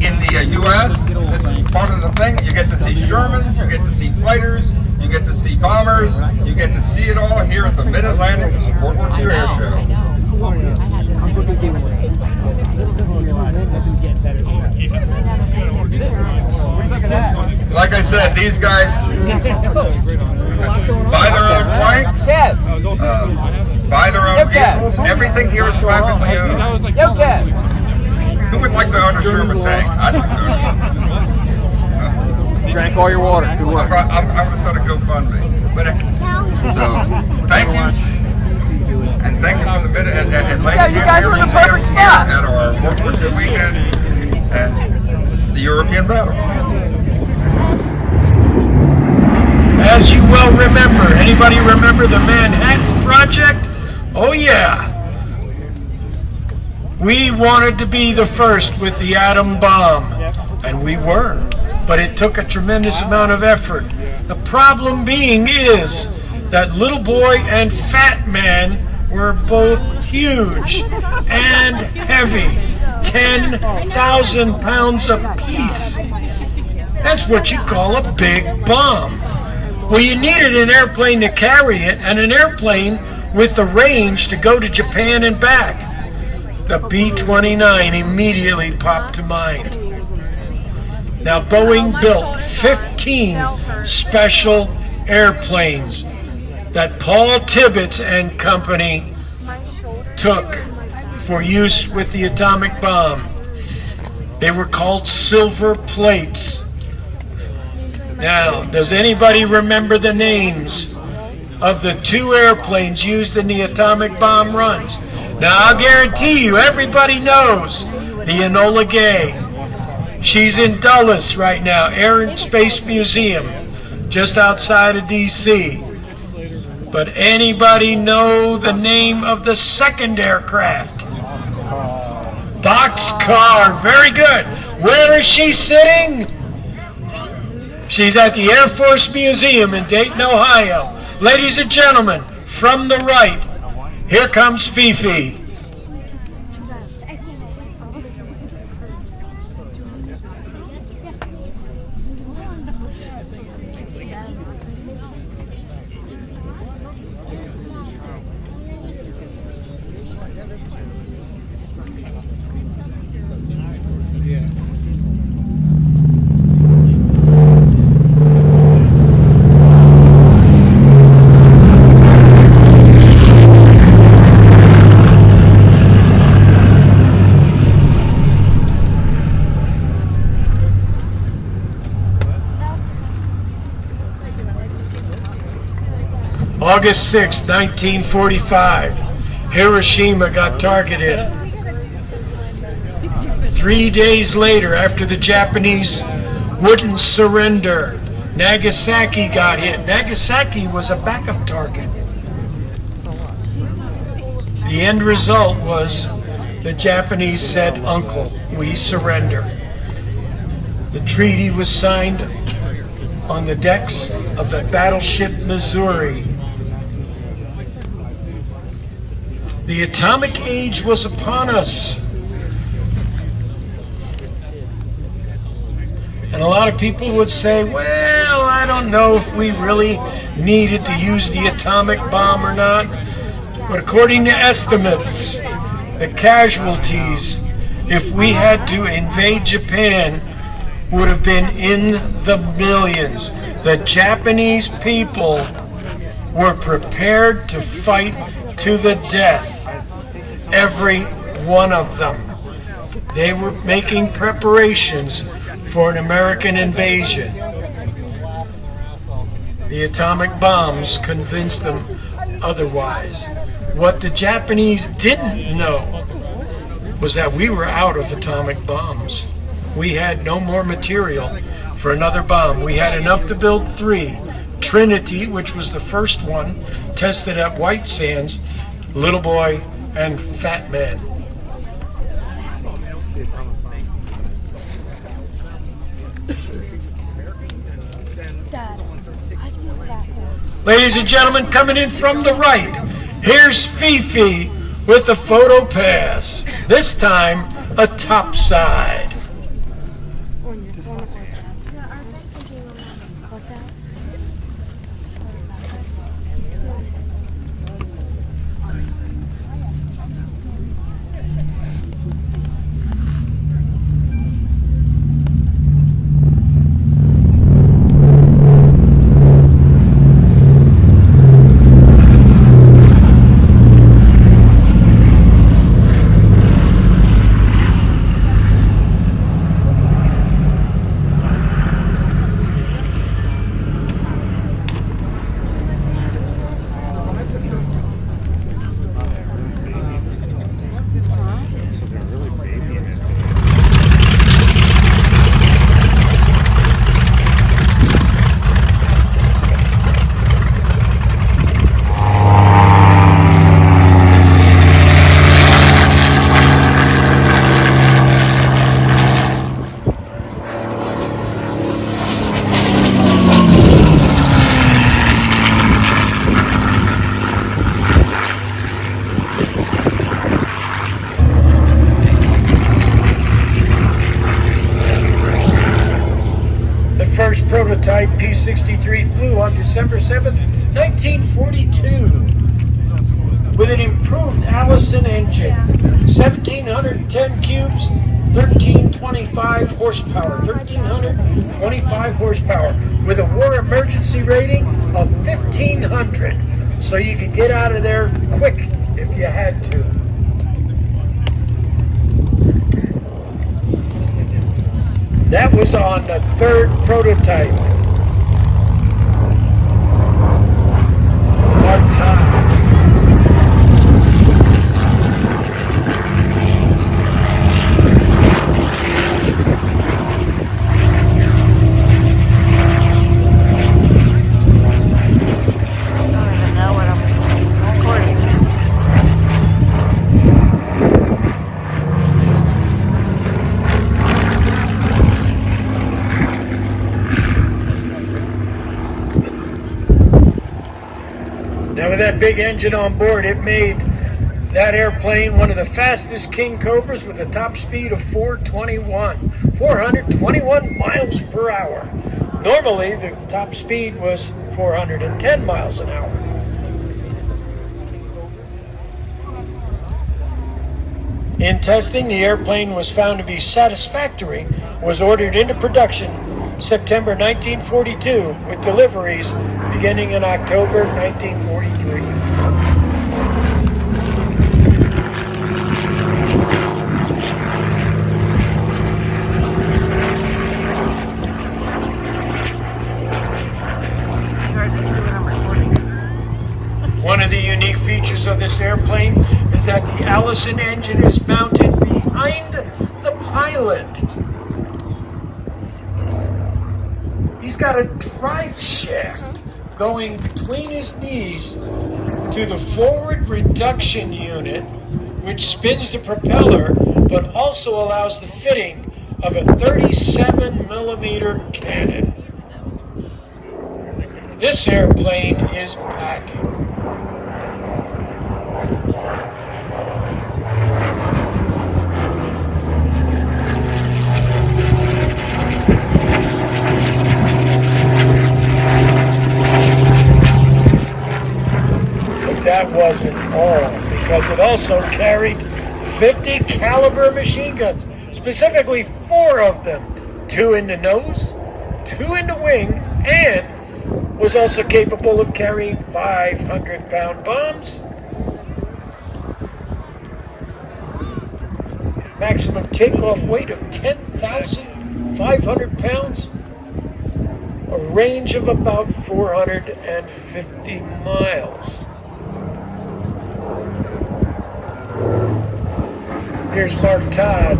in the U.S. This is part of the thing. You get to see Shermans, you get to see fighters, you get to see bombers, you get to see it all here at the Mid-Atlantic World War II Air Show. Like I said, these guys buy their own planks, buy their own vehicles. Everything here is privately owned. Who would like to own a Sherman tank? I'd like to own. Drank all your water. Good work. I'm going to start a GoFundMe. But so, thank you. And thank you from the Mid-Atlantic Air Museum here at our World War II weekend and the European battle. As you well remember, anybody remember the Manhattan Project? Oh yeah. We wanted to be the first with the atom bomb, and we were, but it took a tremendous amount of effort. The problem being is that Little Boy and Fat Man were both huge and heavy, 10,000 pounds apiece. That's what you call a big bomb. Well, you needed an airplane to carry it, and an airplane with the range to go to Japan and back. The B-29 immediately popped to mind. Now, Boeing built 15 special airplanes that Paul Tibbets and company took for use with the atomic bomb. They were called silver plates. Now, does anybody remember the names of the two airplanes used in the atomic bomb runs? Now, I'll guarantee you, everybody knows the Enola Gay. She's in Dulles right now, Air and Space Museum, just outside of D.C. But anybody know the name of the second aircraft? Boxcar. Very good. Where is she sitting? She's at the Air Force Museum in Dayton, Ohio. Ladies and gentlemen, from the right, here comes Fifi. August 6, 1945, Hiroshima got targeted. 3 days later, after the Japanese wouldn't surrender, Nagasaki got hit. Nagasaki was a backup target. The end result was the Japanese said, "Uncle, we surrender." The treaty was signed on the decks of the battleship Missouri. The atomic age was upon us. And a lot of people would say, well, I don't know if we really needed to use the atomic bomb or not. But according to estimates, the casualties, if we had to invade Japan, would have been in the millions. The Japanese people were prepared to fight to the death. Every one of them. They were making preparations for an American invasion. The atomic bombs convinced them otherwise. What the Japanese didn't know was that we were out of atomic bombs. We had no more material for another bomb. We had enough to build 3. Trinity, which was the first one, tested at White Sands, Little Boy, and Fat Man. Ladies and gentlemen, coming in from the right, here's Fifi with the photo pass. This time, a top side. First prototype P-63 flew on December 7th, 1942 with an improved Allison engine, 1,710 cubes, 1325 horsepower, with a war emergency rating of 1,500, so you could get out of there quick if you had to. That was on the third prototype. Mark time. I don't even know what I'm recording. Now with that big engine on board, it made that airplane one of the fastest King Cobras with a top speed of 421 miles per hour. Normally, the top speed was 410 miles an hour. In testing, the airplane was found to be satisfactory, was ordered into production September 1942, with deliveries beginning in October 1943. Hard to see what I'm recording. One of the unique features of this airplane is that the Allison engine is mounted behind the pilot. He's got a drive shaft going between his knees to the forward reduction unit, which spins the propeller, but also allows the fitting of a 37mm cannon. This airplane is packing. That wasn't all, because it also carried 50 caliber machine guns, specifically 4 of them, 2 in the nose, 2 in the wing, and was also capable of carrying 500-pound bombs. Maximum takeoff weight of 10,500 pounds. A range of about 450 miles. Here's Mark Todd,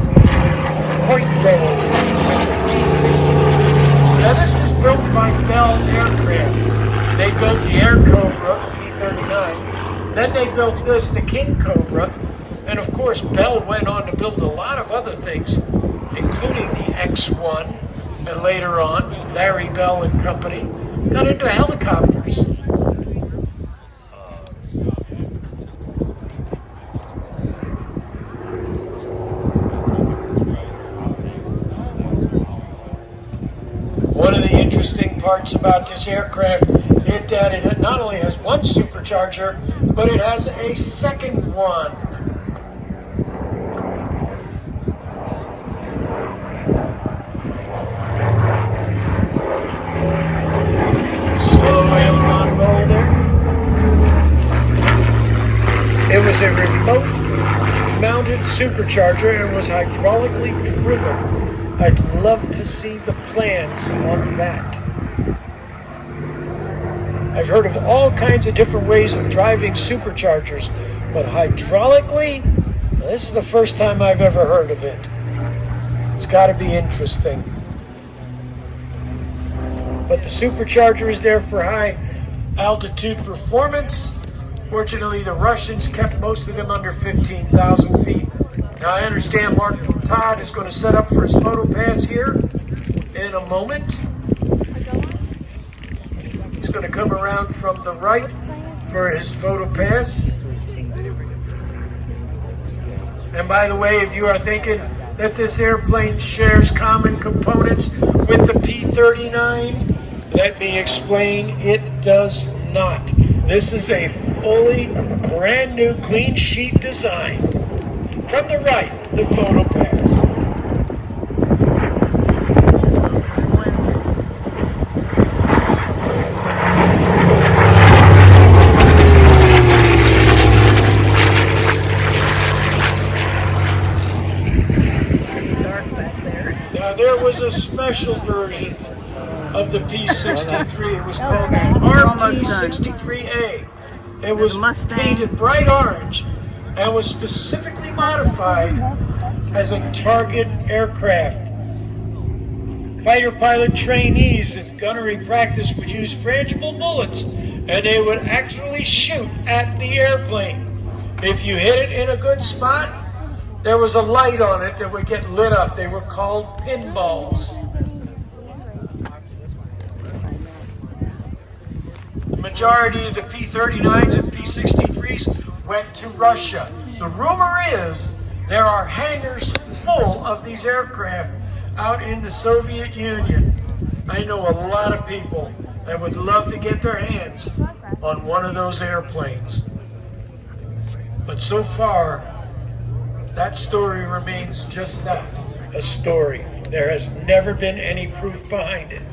Point Rose with the P-63. Now this was built by Bell Aircraft. They built the Air Cobra, P-39. Then they built this, the King Cobra, And of course, Bell went on to build a lot of other things, including the X-1, and later on, Larry Bell and company got into helicopters. One of the interesting parts about this aircraft is that it not only has one supercharger, but it has a second one. Slow aileron roll there. It was a remote mounted supercharger and was hydraulically driven. I'd love to see the plans on that. I've heard of all kinds of different ways of driving superchargers, but hydraulically, this is the first time I've ever heard of it. It's got to be interesting. But the supercharger is there for high altitude performance. Fortunately, the Russians kept most of them under 15,000 feet. Now, I understand Mark Todd is going to set up for his photo pass here in a moment. He's going to come around from the right for his photo pass. And by the way, if you are thinking that this airplane shares common components with the P-39, let me explain, it does not. This is a fully brand new clean sheet design. From the right, the photo pass. Now there was a special version of the P-63. It was called the RP-63A. It was painted bright orange and was specifically modified as a target aircraft. Fighter pilot trainees at gunnery practice would use frangible bullets, and they would actually shoot at the airplane. If you hit it in a good spot, there was a light on it that would get lit up. They were called pinballs. The majority of the P-39s and P-63s went to Russia. The rumor is there are hangars full of these aircraft out in the Soviet Union. I know a lot of people that would love to get their hands on one of those airplanes. But so far, that story remains just that, a story. There has never been any proof behind it.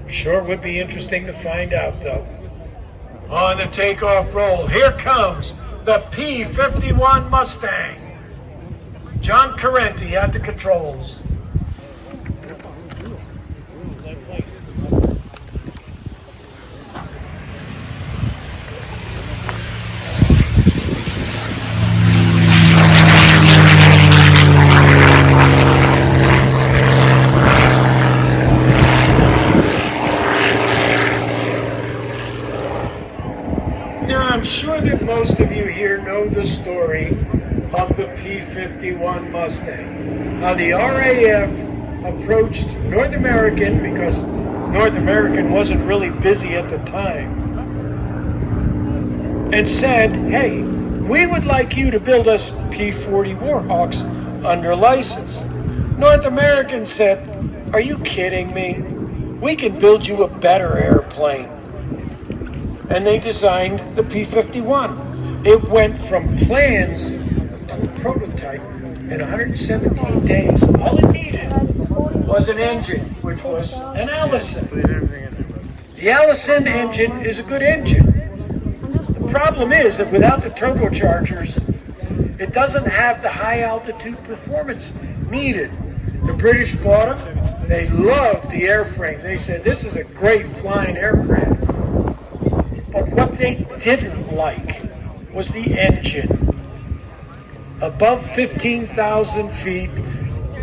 Sure would be interesting to find out, though. On the takeoff roll, here comes the P-51 Mustang. John Carenti at the controls. I'm sure that most of you here know the story of the P-51 Mustang. Now, the RAF approached North American, because North American wasn't really busy at the time, and said, hey, we would like you to build us P-40 Warhawks under license. North American said, are you kidding me? We can build you a better airplane. And they designed the P-51. It went from plans to the prototype in 117 days. All it needed was an engine, which was an Allison. The Allison engine is a good engine. The problem is that without the turbochargers, it doesn't have the high altitude performance needed. The British bought them. They loved the airframe. They said, this is a great flying aircraft. But what they didn't like was the engine. Above 15,000 feet,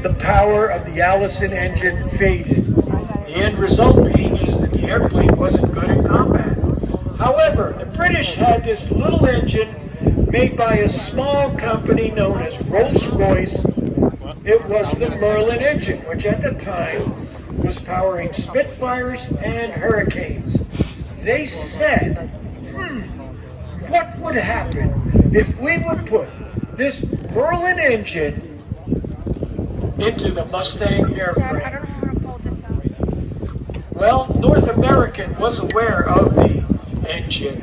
the power of the Allison engine faded. The end result being is that the airplane wasn't good in combat. However, the British had this little engine made by a small company known as Rolls-Royce. It was the Merlin engine, which at the time was powering Spitfires and Hurricanes. They said, what would happen if we would put this Merlin engine into the Mustang airframe? Well, North American was aware of the engine.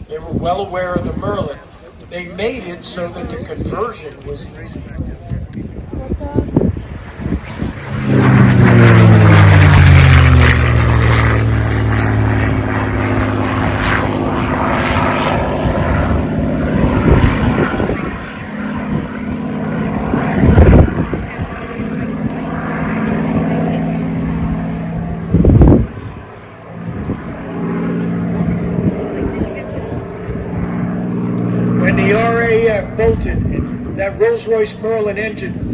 They were well aware of the Merlin. They made it so that the conversion was easy. When the RAF bolted that Rolls-Royce Merlin engine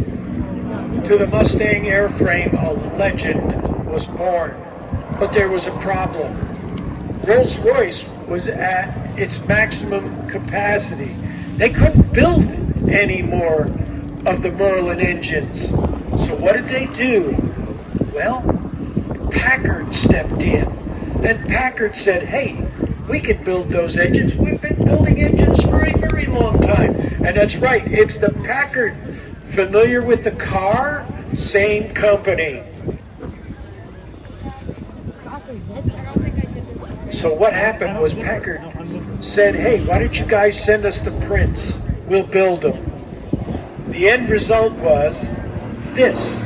to the Mustang airframe, a legend was born. But there was a problem. Rolls-Royce was at its maximum capacity. They couldn't build any more of the Merlin engines. So what did they do? Well, Packard stepped in. And Packard said, hey, we can build those engines. We've been building engines for a very long time. And that's right, it's the Packard. Familiar with the car? Same company. So what happened was Packard said, hey, why don't you guys send us the prints? We'll build them. The end result was this.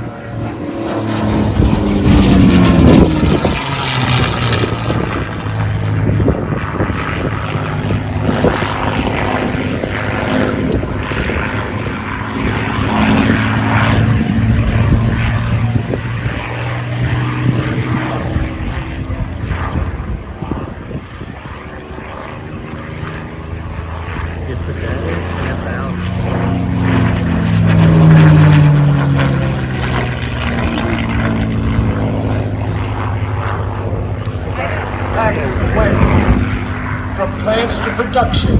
From plans to production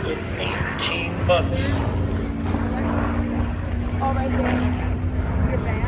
in 18 months. Oh, right there. Your bag?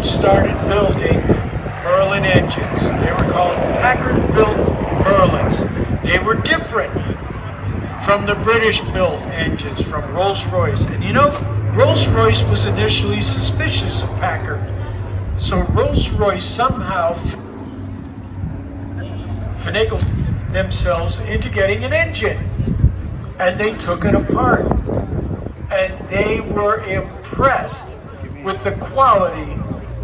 Started building Merlin engines. They were called Packard-built Merlins. They were different from the British-built engines from Rolls-Royce. And you know, Rolls-Royce was initially suspicious of Packard. So Rolls-Royce somehow finagled themselves into getting an engine. And they took it apart. And they were impressed with the quality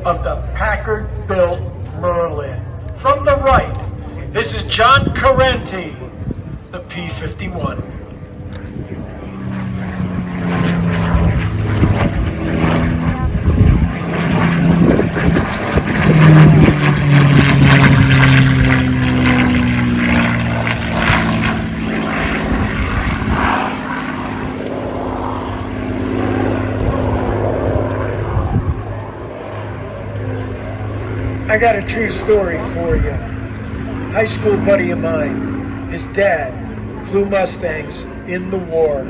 of the Packard-built Merlin. From the right, this is John Carenti, the P-51. I got a true story for you. High school buddy of mine, his dad flew Mustangs in the war.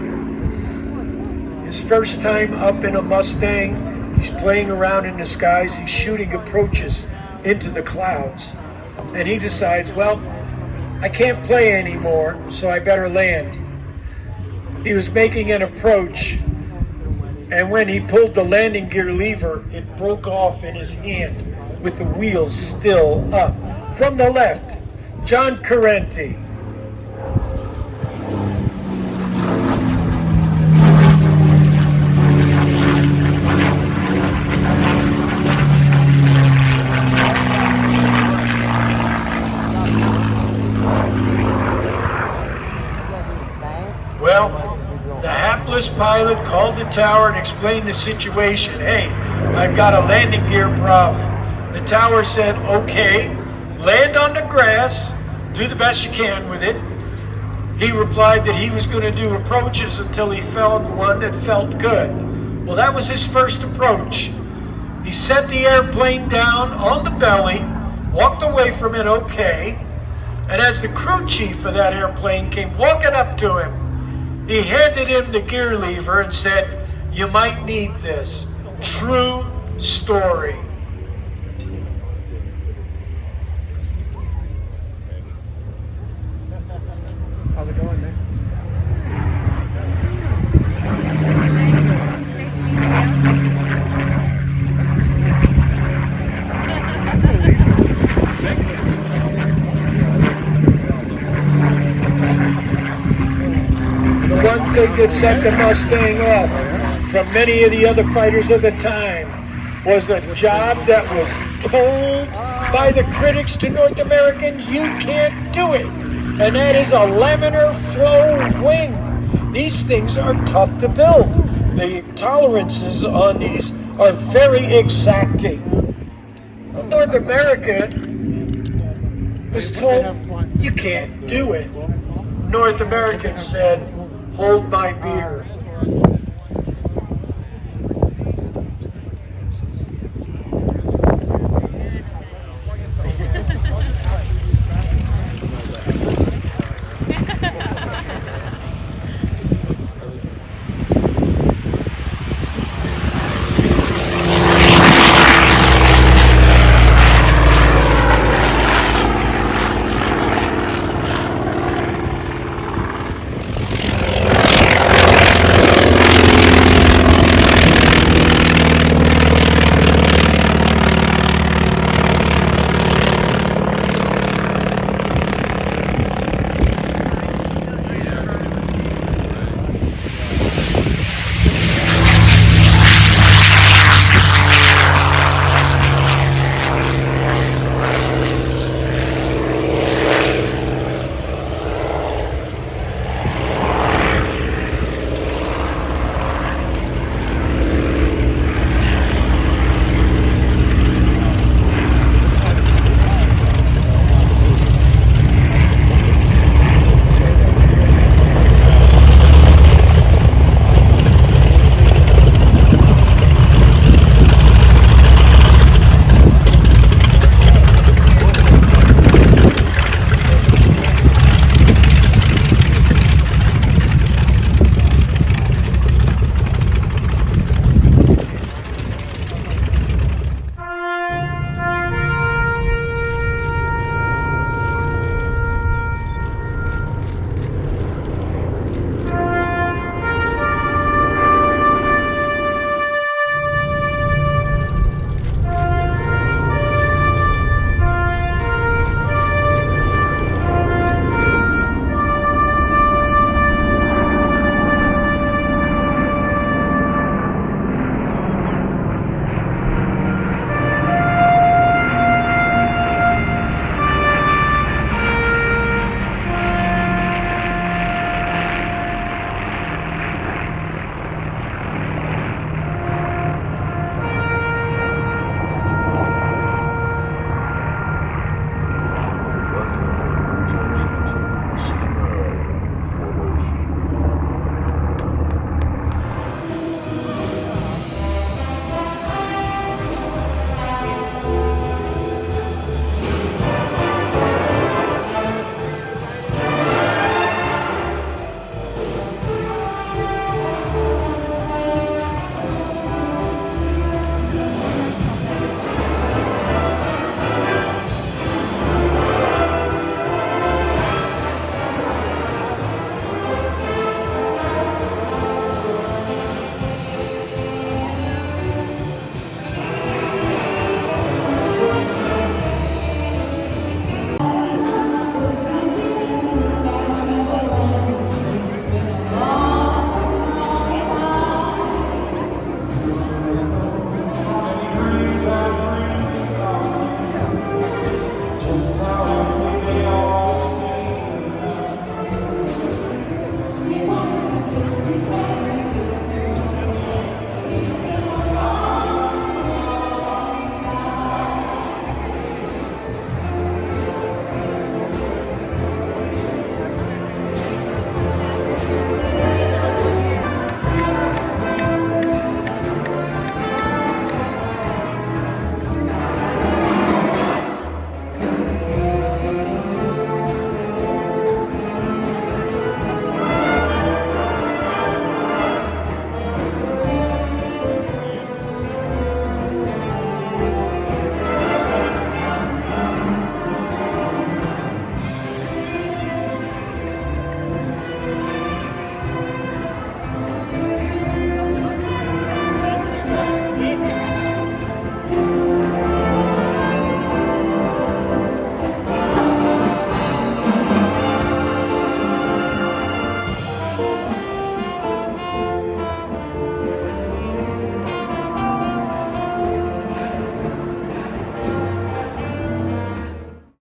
His first time up in a Mustang, he's playing around in the skies, he's shooting approaches into the clouds. And he decides, well, I can't play anymore, so I better land. He was making an approach, and when he pulled the landing gear lever, it broke off in his hand, with the wheels still up. From the left, John Carenti. clueless pilot called the tower and explained the situation. Hey, I've got a landing gear problem. The tower said, okay, land on the grass, do the best you can with it. He replied that he was going to do approaches until he found one that felt good. Well, that was his first approach. He set the airplane down on the belly, walked away from it okay, and as the crew chief of that airplane came walking up to him, he handed him the gear lever and said, "You might need this." True story. How's it going, man? The one thing that set the Mustang off from many of the other fighters of the time was a job that was told by the critics to North American, you can't do it. And that is a laminar flow wing. These things are tough to build. The tolerances on these are very exacting. North America was told, you can't do it. North Americans said, hold my beer.